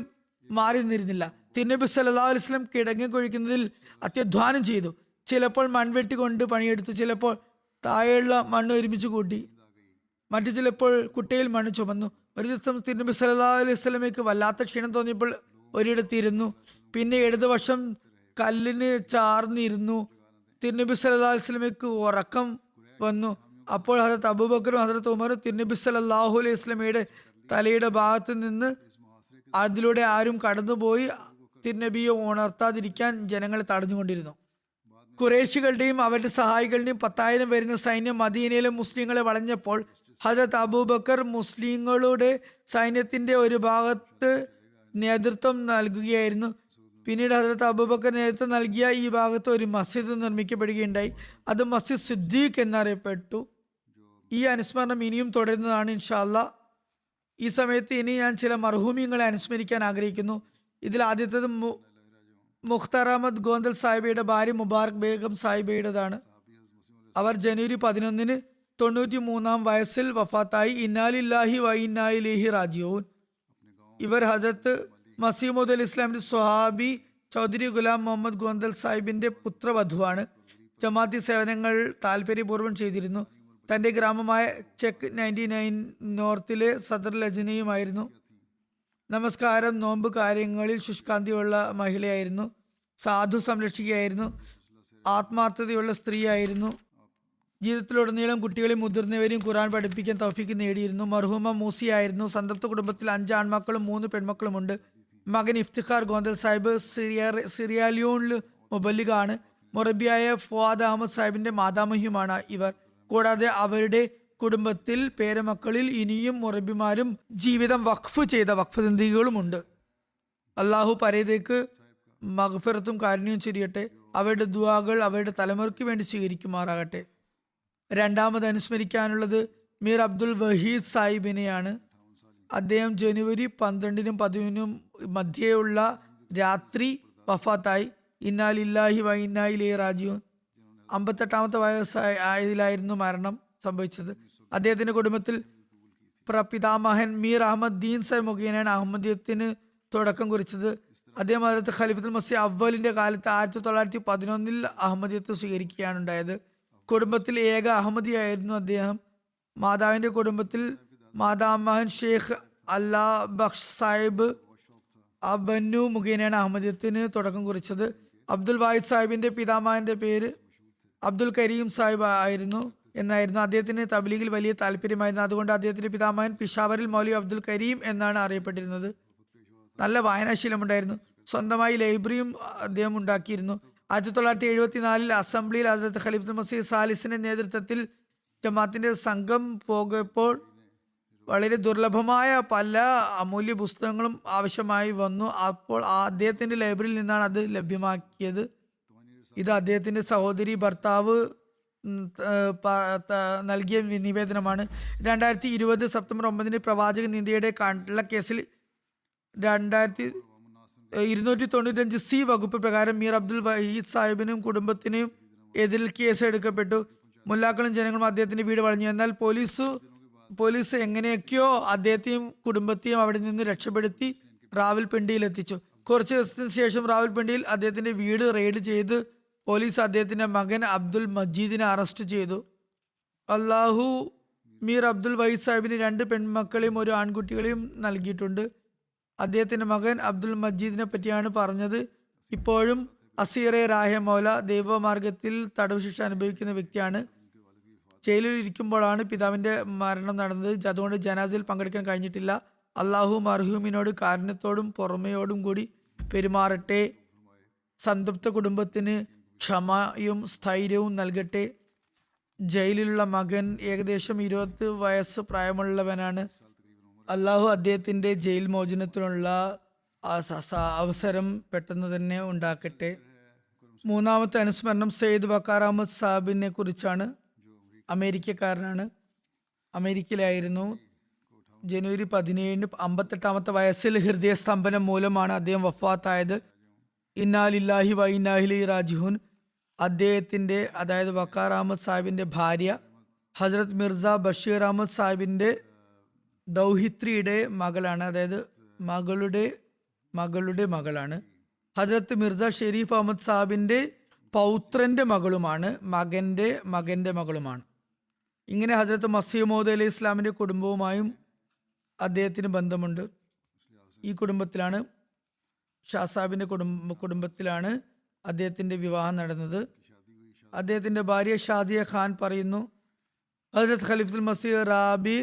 മാറി നിന്നിരുന്നില്ല. തിരുനബി സല്ലല്ലാഹു അലൈഹി വസല്ലം കിടങ്ങി കുഴിക്കുന്നതിൽ അത്യധ്വാനം ചെയ്തു. ചിലപ്പോൾ മൺവെട്ടി കൊണ്ട് പണിയെടുത്തു, ചിലപ്പോൾ താഴെയുള്ള മണ്ണ് ഒരുമിച്ച് കൂട്ടി, മറ്റു ചിലപ്പോൾ കുട്ടയിൽ മണ്ണ് ചുമന്നു. ഒരു ദിവസം തിരുനബി സല്ലല്ലാഹു അലൈഹി വസല്ലമയ്ക്ക് വല്ലാത്ത ക്ഷീണം തോന്നിയപ്പോൾ ഒരിടത്തിരുന്നു. പിന്നെ ഇടതുവശം കല്ലിന് ചാർന്നിരുന്നു. തിരുനബി സല്ലല്ലാഹു അലൈഹി വസല്ലമയ്ക്ക് ഉറക്കം വന്നു. അപ്പോൾ ഹജരത്ത് അബൂബക്കറും ഹജരത്ത് ഉമറും തിരുനബി സല്ലല്ലാഹു അലൈഹി വസല്ലമയുടെ തലയുടെ ഭാഗത്ത് നിന്ന് അതിലൂടെ ആരും കടന്നുപോയി തിരുനബിയെ ഉണർത്താതിരിക്കാൻ ജനങ്ങളെ തടഞ്ഞുകൊണ്ടിരുന്നു. ഖുറൈശികളുടെയും അവരുടെ സഹായികളുടെയും 10,000 വരുന്ന സൈന്യം മദീനയിലെ മുസ്ലിങ്ങളെ വളഞ്ഞപ്പോൾ ഹജരത്ത് അബൂബക്കർ മുസ്ലിങ്ങളുടെ സൈന്യത്തിന്റെ ഒരു ഭാഗത്ത് നേതൃത്വം നൽകുകയായിരുന്നു. പിന്നീട് ഹജരത്ത് അബൂബക്കർ നേതൃത്വം നൽകിയ ഈ ഭാഗത്ത് ഒരു മസ്ജിദ് നിർമ്മിക്കപ്പെടുകയുണ്ടായി. അത് മസ്ജിദ് സിദ്ദീഖ് എന്നറിയപ്പെട്ടു. ഈ അനുസ്മരണം ഇനിയും തുടരുന്നതാണ് ഇൻഷാ അല്ലാഹ്. ഈ സമയത്ത് ഇനി ഞാൻ ചില മർഹൂമിങ്ങളെ അനുസ്മരിക്കാൻ ആഗ്രഹിക്കുന്നു. ഇതിൽ ആദ്യത്തേത് മുഖ്താർ അഹമ്മദ് ഗോന്തൽ സാഹിബയുടെ ഭാര്യ മുബാറക് ബേഗം സാഹിബയുടേതാണ്. അവർ ജനുവരി 11 93 വയസ്സിൽ വഫാത്തായി. ഇന്നാലില്ലാഹി വ ഇന്നാ ഇലൈഹി റാജിഊൻ. ഇവർ ഹജരത്ത് മസീമുദ് അലി ഇസ്ലാമിന്റെ സ്വഹാബി ചൗധരി ഗുലാം മുഹമ്മദ് ഗോന്തൽ സാഹിബിന്റെ പുത്രവധുവാണ്. ജമാഅത്തി സേവനങ്ങൾ താല്പര്യപൂർവ്വം ചെയ്തിരുന്നു. തന്റെ ഗ്രാമമായ ചെക്ക് 99 നോർത്തിലെ സദർ ലജ്നയുമായിരുന്നു. നമസ്കാരം, നോമ്പ് കാര്യങ്ങളിൽ ശുഷ്കാന്തിയുള്ള മഹിളയായിരുന്നു. സാധു സംരക്ഷിക്കുകയായിരുന്നു. ആത്മാർത്ഥതയുള്ള സ്ത്രീയായിരുന്നു. ജീവിതത്തിലുടനീളം കുട്ടികളെയും മുതിർന്നവരെയും ഖുർആൻ പഠിപ്പിക്കാൻ തൗഫീക്ക് നേടിയിരുന്നു. മർഹൂമ മൂസിയായിരുന്നു. സംതൃപ്ത കുടുംബത്തിൽ 5 ആൺമക്കളും 3 പെൺമക്കളുമുണ്ട്. മകൻ ഇഫ്തിഖാർ ഗോന്തൽ സാഹിബ് സിറിയാലിയോണിൽ മുബല്ലിഗാണ്. മുറബിയായ ഫുആദ് അഹമ്മദ് സാഹിബിന്റെ മാതാമഹിയുമാണ് ഇവർ. കൂടാതെ അവരുടെ കുടുംബത്തിൽ പേരമക്കളിൽ ഇനിയും മുറബിമാരും ജീവിതം വഖഫ് ചെയ്ത വഖഫ് സിന്ധികളുമുണ്ട്. അള്ളാഹു പരേതേക്ക് മഗ്ഫിറത്തും കാരുണ്യവും ചൊരിയട്ടെ. അവരുടെ ദുആകൾ അവരുടെ തലമുറയ്ക്ക് വേണ്ടി സ്വീകരിക്കുമാറാകട്ടെ. രണ്ടാമത് അനുസ്മരിക്കാനുള്ളത് മീർ അബ്ദുൽ വഹീദ് സാഹിബിനെയാണ്. അദ്ദേഹം ജനുവരി 12 13 മധ്യേയുള്ള രാത്രി വഫാത്തായി. ഇന്നാലില്ലാഹി വ ഇന്നാ ഇലൈഹി റാജിഊൻ. 58-ാമത്തെ വയസ്സായതിലായിരുന്നു മരണം സംഭവിച്ചത്. അദ്ദേഹത്തിന്റെ കുടുംബത്തിൽ പ്രപിതാമഹൻ മീർ അഹമ്മദ് ദീൻ സാഹിബ് മുഖേനയാണ് അഹമ്മദിയത്തിന് തുടക്കം കുറിച്ചത്. അദ്ദേഹം ഹദരത്ത് ഖലീഫത്തുൽ മസീഹ് അവ്വലിന്റെ കാലത്ത് 1911 അഹമ്മദിയത്ത് സ്വീകരിക്കുകയാണ് ഉണ്ടായത്. കുടുംബത്തിൽ ഏക അഹമ്മദിയായിരുന്നു അദ്ദേഹം. മാതാവിന്റെ കുടുംബത്തിൽ മാതാമഹൻ ഷെയ്ഖ് അല്ലാ ബക്ഷ് സാഹിബ് അബന്നു മുഖേനയാണ് അഹമ്മദിയത്തിന് തുടക്കം കുറിച്ചത്. അബ്ദുൽ വാഹിദ് സാഹിബിന്റെ പിതാമഹന്റെ പേര് അബ്ദുൽ കരീം സാഹിബ് എന്നായിരുന്നു. അദ്ദേഹത്തിന് തബ്ലീഗിൽ വലിയ താല്പര്യമായിരുന്നു. അതുകൊണ്ട് അദ്ദേഹത്തിന്റെ പിതാമഹൻ പിഷാവറിൽ മൗലവി അബ്ദുൽ കരീം എന്നാണ് അറിയപ്പെട്ടിരുന്നത്. നല്ല വായനാശീലമുണ്ടായിരുന്നു. സ്വന്തമായി ലൈബ്രറിയും അദ്ദേഹം ഉണ്ടാക്കിയിരുന്നു. 1974 അസംബ്ലിയിൽ ഹസ്രത്ത് ഖലീഫത്തുൽ മസീഹ് സാലിസിന്റെ നേതൃത്വത്തിൽ ജമാഅത്തിന്റെ സംഘം പോകപ്പോൾ വളരെ ദുർലഭമായ പല അമൂല്യ പുസ്തകങ്ങളും ആവശ്യമായി വന്നു. അപ്പോൾ അദ്ദേഹത്തിന്റെ ലൈബ്രറിയിൽ നിന്നാണ് അത് ലഭ്യമാക്കിയത്. ഇത് അദ്ദേഹത്തിന്റെ സഹോദരി ഭർത്താവ് നൽകിയ നിവേദനമാണ്. 2020 സെപ്റ്റംബർ 9 പ്രവാചക നിന്ദയുടെ കള്ളക്കേസിൽ 295C വകുപ്പ് പ്രകാരം മീർ അബ്ദുൽ വഹീദ് സാഹിബിനും കുടുംബത്തിനും എതിരിൽ കേസ് എടുക്കപ്പെട്ടു. മുല്ലാക്കളും ജനങ്ങളും അദ്ദേഹത്തിന്റെ വീട് വളഞ്ഞു. എന്നാൽ പോലീസ് എങ്ങനെയൊക്കെയോ അദ്ദേഹത്തെയും കുടുംബത്തെയും അവിടെ നിന്ന് രക്ഷപ്പെടുത്തി റാവൽപിണ്ടിയിൽ എത്തിച്ചു. കുറച്ച് ദിവസത്തിന് ശേഷം റാവൽപിണ്ടിയിൽ അദ്ദേഹത്തിന്റെ വീട് റെയ്ഡ് ചെയ്ത് പോലീസ് അദ്ദേഹത്തിന്റെ മകൻ അബ്ദുൽ മജീദിനെ അറസ്റ്റ് ചെയ്തു. അള്ളാഹു മീർ അബ്ദുൽ വഹീദ് സാഹിബിന് 2 പെൺമക്കളെയും 1 ആൺകുട്ടികളെയും നൽകിയിട്ടുണ്ട്. അദ്ദേഹത്തിന്റെ മകൻ അബ്ദുൽ മജീദിനെ പറ്റിയാണ് പറഞ്ഞത്. ഇപ്പോഴും അസീറെ റാഹെ മൗല ദൈവമാർഗത്തിൽ തടവ് ശിക്ഷ അനുഭവിക്കുന്ന വ്യക്തിയാണ്. ജയിലിൽ ഇരിക്കുമ്പോഴാണ് പിതാവിന്റെ മരണം നടന്നത്. അതുകൊണ്ട് ജനാസയിൽ പങ്കെടുക്കാൻ കഴിഞ്ഞിട്ടില്ല. അള്ളാഹു മർഹൂമിനോട് കാരുണ്യത്തോടും പുറമയോടും കൂടി പെരുമാറട്ടെ. സംതൃപ്ത കുടുംബത്തിന് ക്ഷമയും സ്ഥൈര്യവും നൽകട്ടെ. ജയിലിലുള്ള മകൻ ഏകദേശം 20 വയസ്സ് പ്രായമുള്ളവനാണ്. അള്ളാഹു അദ്ദേഹത്തിന്റെ ജയിൽ മോചനത്തിനുള്ള അവസരം പെട്ടെന്ന് തന്നെ ഉണ്ടാക്കട്ടെ. മൂന്നാമത്തെ അനുസ്മരണം സയ്യിദ് വക്കാർ അഹമ്മദ് സാഹിബിനെ കുറിച്ചാണ്. അമേരിക്കക്കാരനാണ്. അമേരിക്കയിലായിരുന്നു. ജനുവരി 17 58-ാമത്തെ വയസ്സിൽ ഹൃദയസ്തംഭനം മൂലമാണ് അദ്ദേഹം വഫാത്തായത്. ഇന്നാ ലില്ലാഹി വ ഇന്നാ ഇലൈഹി റാജിഊൻ. അദ്ദേഹത്തിന്റെ, അതായത് വക്കാർ അഹമ്മദ് സാഹിബിന്റെ ഭാര്യ ഹസ്രത്ത് മിർസ ബഷീർ അഹമ്മദ് സാഹിബിന്റെ ദൗഹിത്രിയുടെ മകളാണ്, അതായത് മകളുടെ മകളാണ്. ഹസ്രത്ത് മിർസ ഷെരീഫ് അഹമ്മദ് സാഹിബിന്റെ പൗത്രന്റെ മകളുമാണ്, മകന്റെ മകളുമാണ്. ഇങ്ങനെ ഹസ്രത്ത് മസീഹ് മൗഊദ് അലൈഹി ഇസ്ലാമിന്റെ കുടുംബവുമായും അദ്ദേഹത്തിന് ബന്ധമുണ്ട്. ഈ കുടുംബത്തിലാണ്, ഷാസാബിന്റെ കുടുംബത്തിലാണ് അദ്ദേഹത്തിന്റെ വിവാഹം നടന്നത്. അദ്ദേഹത്തിന്റെ ഭാര്യ ഷാജിയ ഖാൻ പറയുന്നു, ഹസ്രത്ത് ഖലീഫത്തുൽ മസീഹ് റാബി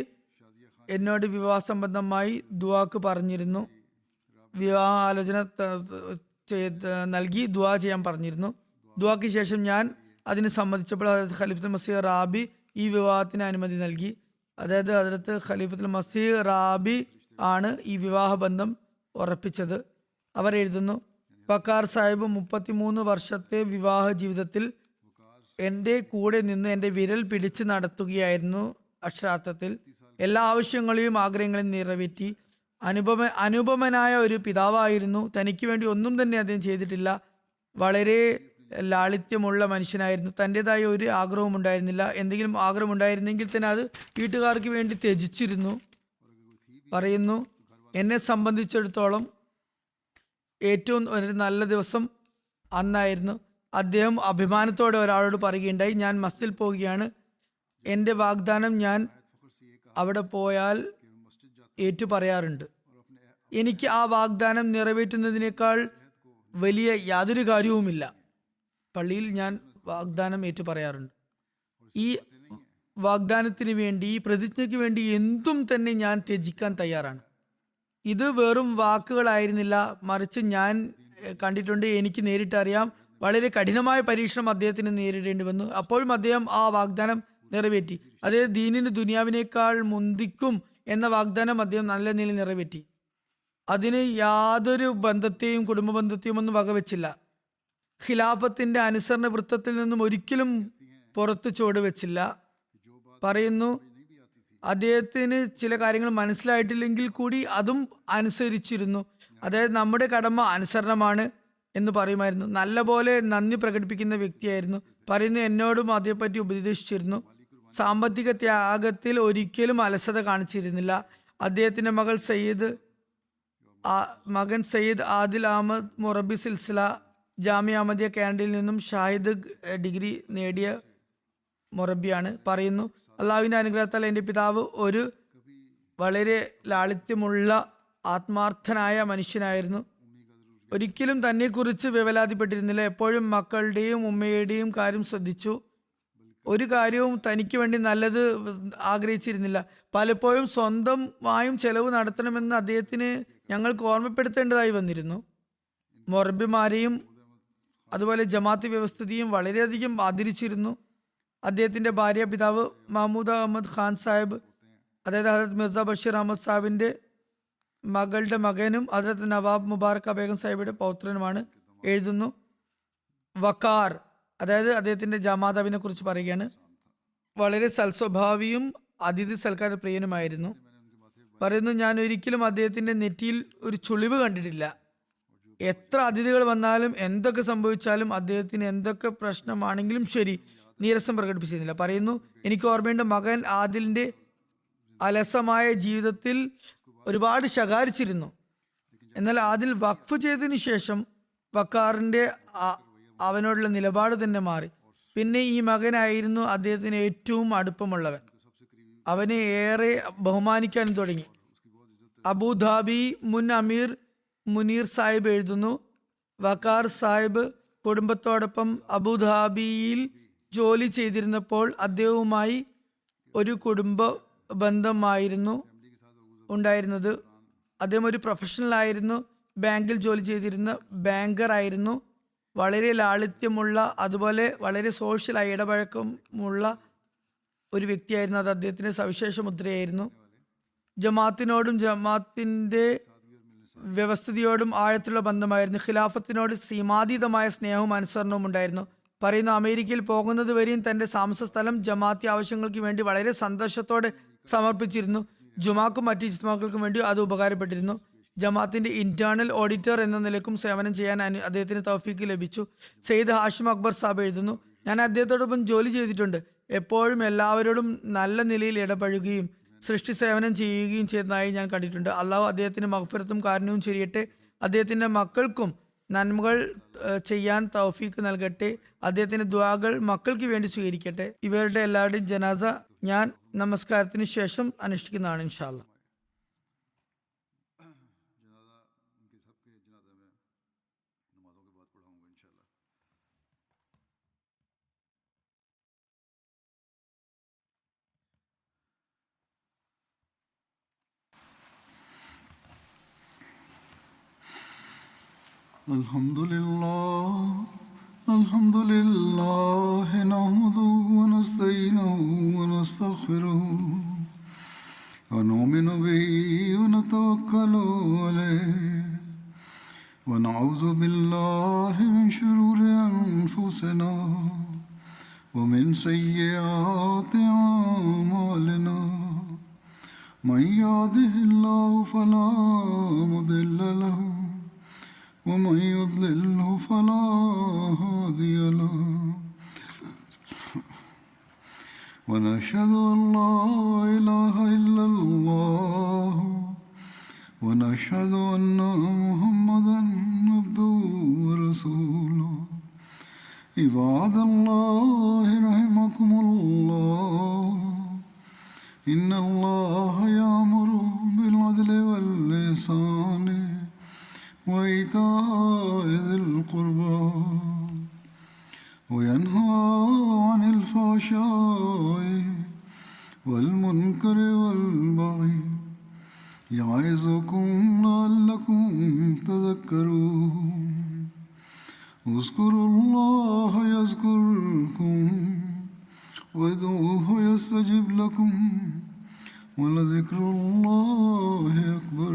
എന്നോട് വിവാഹ സംബന്ധമായി ദുആക്ക് പറഞ്ഞിരുന്നു. വിവാഹ ആലോചന നൽകി ദുആ ചെയ്യാൻ പറഞ്ഞിരുന്നു. ദുആക്ക് ശേഷം ഞാൻ അതിന് സമ്മതിച്ചപ്പോൾ ഹസ്രത്ത് ഖലീഫത്തുൽ മസീഹ് റാബി ഈ വിവാഹത്തിന് അനുമതി നൽകി. അതായത് ഹസ്രത്ത് ഖലീഫത്തുൽ മസീഹ് റാബി ആണ് ഈ വിവാഹ ബന്ധം ഉറപ്പിച്ചത്. അവർ എഴുതുന്നു, വക്കാർ സാഹിബ് 33 വർഷത്തെ വിവാഹ ജീവിതത്തിൽ എൻ്റെ കൂടെ നിന്ന് എൻ്റെ വിരൽ പിടിച്ച് നടത്തുകയായിരുന്നു. അക്ഷരാർത്ഥത്തിൽ എല്ലാ ആവശ്യങ്ങളെയും ആഗ്രഹങ്ങളെയും നിറവേറ്റി അനുപമനായ ഒരു പിതാവായിരുന്നു. തനിക്ക് വേണ്ടി ഒന്നും തന്നെ അദ്ദേഹം ചെയ്തിട്ടില്ല. വളരെ ലാളിത്യമുള്ള മനുഷ്യനായിരുന്നു. തൻ്റെതായ ഒരു ആഗ്രഹവും ഉണ്ടായിരുന്നില്ല. എന്തെങ്കിലും ആഗ്രഹം ഉണ്ടായിരുന്നെങ്കിൽ തന്നെ അത് വീട്ടുകാർക്ക് വേണ്ടി ത്യജിച്ചിരുന്നു. പറയുന്നു, എന്നെ സംബന്ധിച്ചിടത്തോളം ഏറ്റവും ഒരു നല്ല ദിവസം അന്നായിരുന്നു. അദ്ദേഹം അഭിമാനത്തോടെ ഒരാളോട് പറയുകയുണ്ടായി, ഞാൻ മസ്ജിദിൽ പോവുകയാണ്. എൻ്റെ വാഗ്ദാനം ഞാൻ അവിടെ പോയാൽ ഏറ്റു പറയാറുണ്ട്. എനിക്ക് ആ വാഗ്ദാനം നിറവേറ്റുന്നതിനേക്കാൾ വലിയ യാതൊരു കാര്യവുമില്ല. പള്ളിയിൽ ഞാൻ വാഗ്ദാനം ഏറ്റു പറയാറുണ്ട്. ഈ വാഗ്ദാനത്തിന് വേണ്ടി, ഈ പ്രതിജ്ഞയ്ക്ക് വേണ്ടി എന്തും തന്നെ ഞാൻ ത്യജിക്കാൻ തയ്യാറാണ്. ഇത് വെറും വാക്കുകളായിരുന്നില്ല, മറിച്ച് ഞാൻ കണ്ടിട്ടുണ്ട്, എനിക്ക് നേരിട്ടറിയാം. വളരെ കഠിനമായ പരീക്ഷണം അദ്ദേഹത്തിന് നേരിടേണ്ടി വന്നു. അപ്പോഴും അദ്ദേഹം ആ വാഗ്ദാനം നിറവേറ്റി. അതായത് ദീനിന് ദുനിയാവിനേക്കാൾ മുന്തിക്കും എന്ന വാഗ്ദാനം അദ്ദേഹം നല്ല നിലയിൽ നിറവേറ്റി. അതിന് യാതൊരു ബന്ധത്തെയും കുടുംബ ബന്ധത്തെയും ഒന്നും വകവെച്ചില്ല. ഖിലാഫത്തിന്റെ അനുസരണ വൃത്തത്തിൽ നിന്നും ഒരിക്കലും പുറത്തു ചുവട് വെച്ചില്ല. പറയുന്നു, അദ്ദേഹത്തിന് ചില കാര്യങ്ങൾ മനസ്സിലായിട്ടില്ലെങ്കിൽ കൂടി അതും അനുസരിച്ചിരുന്നു. അതായത് നമ്മുടെ കടമ അനുസരണമാണ് എന്ന് പറയുമായിരുന്നു. നല്ലപോലെ നന്ദി പ്രകടിപ്പിക്കുന്ന വ്യക്തിയായിരുന്നു. പറയുന്നു, എന്നോടും അതേപ്പറ്റി ഉപദേശിച്ചിരുന്നു. സാമ്പത്തിക ത്യാഗത്തിൽ ഒരിക്കലും അലസത കാണിച്ചിരുന്നില്ല. അദ്ദേഹത്തിന്റെ മകൻ സയ്യിദ് ആദിൽ അഹമ്മദ് മുറബി സിൽസില ജാമിയ അഹമ്മദിയ കാനഡയിൽ നിന്നും ഷാഹിദ് ഡിഗ്രി നേടിയ മുറബിയാണ്. പറയുന്നു, അള്ളാഹുവിന്റെ അനുഗ്രഹത്താൽ എൻ്റെ പിതാവ് ഒരു വളരെ ലാളിത്യമുള്ള ആത്മാർത്ഥനായ മനുഷ്യനായിരുന്നു. ഒരിക്കലും തന്നെക്കുറിച്ച് വേവലാതിപ്പെട്ടിരുന്നില്ല. എപ്പോഴും മക്കളുടെയും ഉമ്മയുടെയും കാര്യം ശ്രദ്ധിച്ചു. ഒരു കാര്യവും തനിക്ക് വേണ്ടി നല്ലത് ആഗ്രഹിച്ചിരുന്നില്ല. പലപ്പോഴും സ്വന്തമായും ചെലവ് നടത്തണമെന്ന് അദ്ദേഹത്തിന് ഞങ്ങൾക്ക് ഓർമ്മപ്പെടുത്തേണ്ടതായി വന്നിരുന്നു. മൊറബിമാരെയും അതുപോലെ ജമാഅത്ത് വ്യവസ്ഥിതിയും വളരെയധികം ആദരിച്ചിരുന്നു. അദ്ദേഹത്തിന്റെ ഭാര്യ പിതാവ് മഹ്മൂദ് അഹമ്മദ് ഖാൻ സാഹിബ്, അതായത് ഹസരത്ത് മിർസ ബഷീർ അഹമ്മദ് സാഹിബിന്റെ മകളുടെ മകനും ഹസരത്ത് നവാബ് മുബാറക്ക ബേഗം സാഹിബിയുടെ പൗത്രനുമാണ്. എഴുതുന്നു, വക്കാർ, അതായത് അദ്ദേഹത്തിന്റെ ജമാതാവിനെ കുറിച്ച് പറയുകയാണ്, വളരെ സൽസ്വഭാവിയും അതിഥി സൽക്കാര പ്രിയനുമായിരുന്നു. പറയുന്നു, ഞാൻ ഒരിക്കലും അദ്ദേഹത്തിന്റെ നെറ്റിയിൽ ഒരു ചുളിവ് കണ്ടിട്ടില്ല. എത്ര അതിഥികൾ വന്നാലും എന്തൊക്കെ സംഭവിച്ചാലും അദ്ദേഹത്തിന് എന്തൊക്കെ പ്രശ്നമാണെങ്കിലും ശരി, നീരസം പ്രകടിപ്പിച്ചിരുന്നില്ല. പറയുന്നു, എനിക്ക് ഓർമ്മയുണ്ട്, മകൻ ആദിലിന്റെ അലസമായ ജീവിതത്തിൽ ഒരുപാട് ശകാരിച്ചിരുന്നു. എന്നാൽ ആദിൽ വഖഫ് ചെയ്തതിനു ശേഷം വക്കാറിന്റെ അവനോടുള്ള നിലപാട് തന്നെ മാറി. പിന്നെ ഈ മകനായിരുന്നു അദ്ദേഹത്തിന് ഏറ്റവും അടുപ്പമുള്ളവൻ. അവനെ ഏറെ ബഹുമാനിക്കാൻ തുടങ്ങി. അബുദാബി മുൻ അമീർ മുനീർ സാഹിബ് എഴുതുന്നു, വക്കാർ സാഹിബ് കുടുംബത്തോടൊപ്പം അബുദാബിയിൽ ജോലി ചെയ്തിരുന്നപ്പോൾ അദ്ദേഹവുമായി ഒരു കുടുംബ ബന്ധമായിരുന്നു ഉണ്ടായിരുന്നത്. അദ്ദേഹം ഒരു പ്രൊഫഷണൽ ആയിരുന്നു. ബാങ്കിൽ ജോലി ചെയ്തിരുന്ന ബാങ്കർ ആയിരുന്നു. വളരെ ലാളിത്യമുള്ള അതുപോലെ വളരെ സോഷ്യലായി ഇടപഴക്കമുള്ള ഒരു വ്യക്തിയായിരുന്നു. അത് അദ്ദേഹത്തിൻ്റെ സവിശേഷ മുദ്രയായിരുന്നു. ജമാഅത്തിനോടും ജമാഅത്തിൻ്റെ വ്യവസ്ഥിതിയോടും ആഴത്തിലുള്ള ബന്ധമായിരുന്നു. ഖിലാഫത്തിനോട് സീമാതീതമായ സ്നേഹവും അനുസരണവും ഉണ്ടായിരുന്നു. പറയുന്ന അമേരിക്കയിൽ പോകുന്നത് വരെയും തൻ്റെ താമസ സ്ഥലം ജമാഅത്തി ആവശ്യങ്ങൾക്ക് വേണ്ടി വളരെ സന്തോഷത്തോടെ സമർപ്പിച്ചിരുന്നു. ജുമാക്കും മറ്റ് ഇജ്തിമാക്കൾക്കും വേണ്ടി അത് ഉപകാരപ്പെട്ടിരുന്നു. ജമാഅത്തിന്റെ ഇന്റേണൽ ഓഡിറ്റർ എന്ന നിലക്കും സേവനം ചെയ്യാൻ അദ്ദേഹത്തിന് തൗഫീക്ക് ലഭിച്ചു. സെയ്ദ് ഹാഷിം അക്ബർ സാബ് എഴുതുന്നു, ഞാൻ അദ്ദേഹത്തോടൊപ്പം ജോലി ചെയ്തിട്ടുണ്ട്. എപ്പോഴും എല്ലാവരോടും നല്ല നിലയിൽ ഇടപഴകുകയും സൃഷ്ടി സേവനം ചെയ്യുകയും ചെയ്തതായി ഞാൻ കണ്ടിട്ടുണ്ട്. അള്ളാഹു അദ്ദേഹത്തിന് മഗ്ഫിറത്തും കാരുണ്യവും ചെയ്യട്ടെ. അദ്ദേഹത്തിന്റെ മക്കൾക്കും നന്മകൾ ചെയ്യാൻ തൗഫീക്ക് നൽകട്ടെ. അദ്ദേഹത്തിന്റെ ദുആകൾ മക്കൾക്ക് വേണ്ടി സ്വീകരിക്കട്ടെ. ഇവരുടെ എല്ലാവരുടെയും ജനാസ ഞാൻ നമസ്കാരത്തിന് ശേഷം അനുഷ്ഠിക്കുന്നതാണ് ഇൻഷാ അല്ലാഹ്. الحمد لله نحمده ونستعينه ونستغفره ونؤمن به ونتوكل عليه ونعوذ بالله من شرور أنفسنا ومن سيئات أعمالنا من يهده الله فلا مضل له ومن يضلله فلا هادي له ونشهد أن لا إله إلا الله ونشهد أن محمدا عبده ورسوله عباد الله رحمكم الله إن الله يأمر بالعدل والإحسان وإيتاء ذي القربى وينهى عن الفحشاء والمنكر والبغي يعظكم لعلكم تذكرون اذكروا الله يذكركم وادعوه يستجب لكم ولذكر الله أكبر.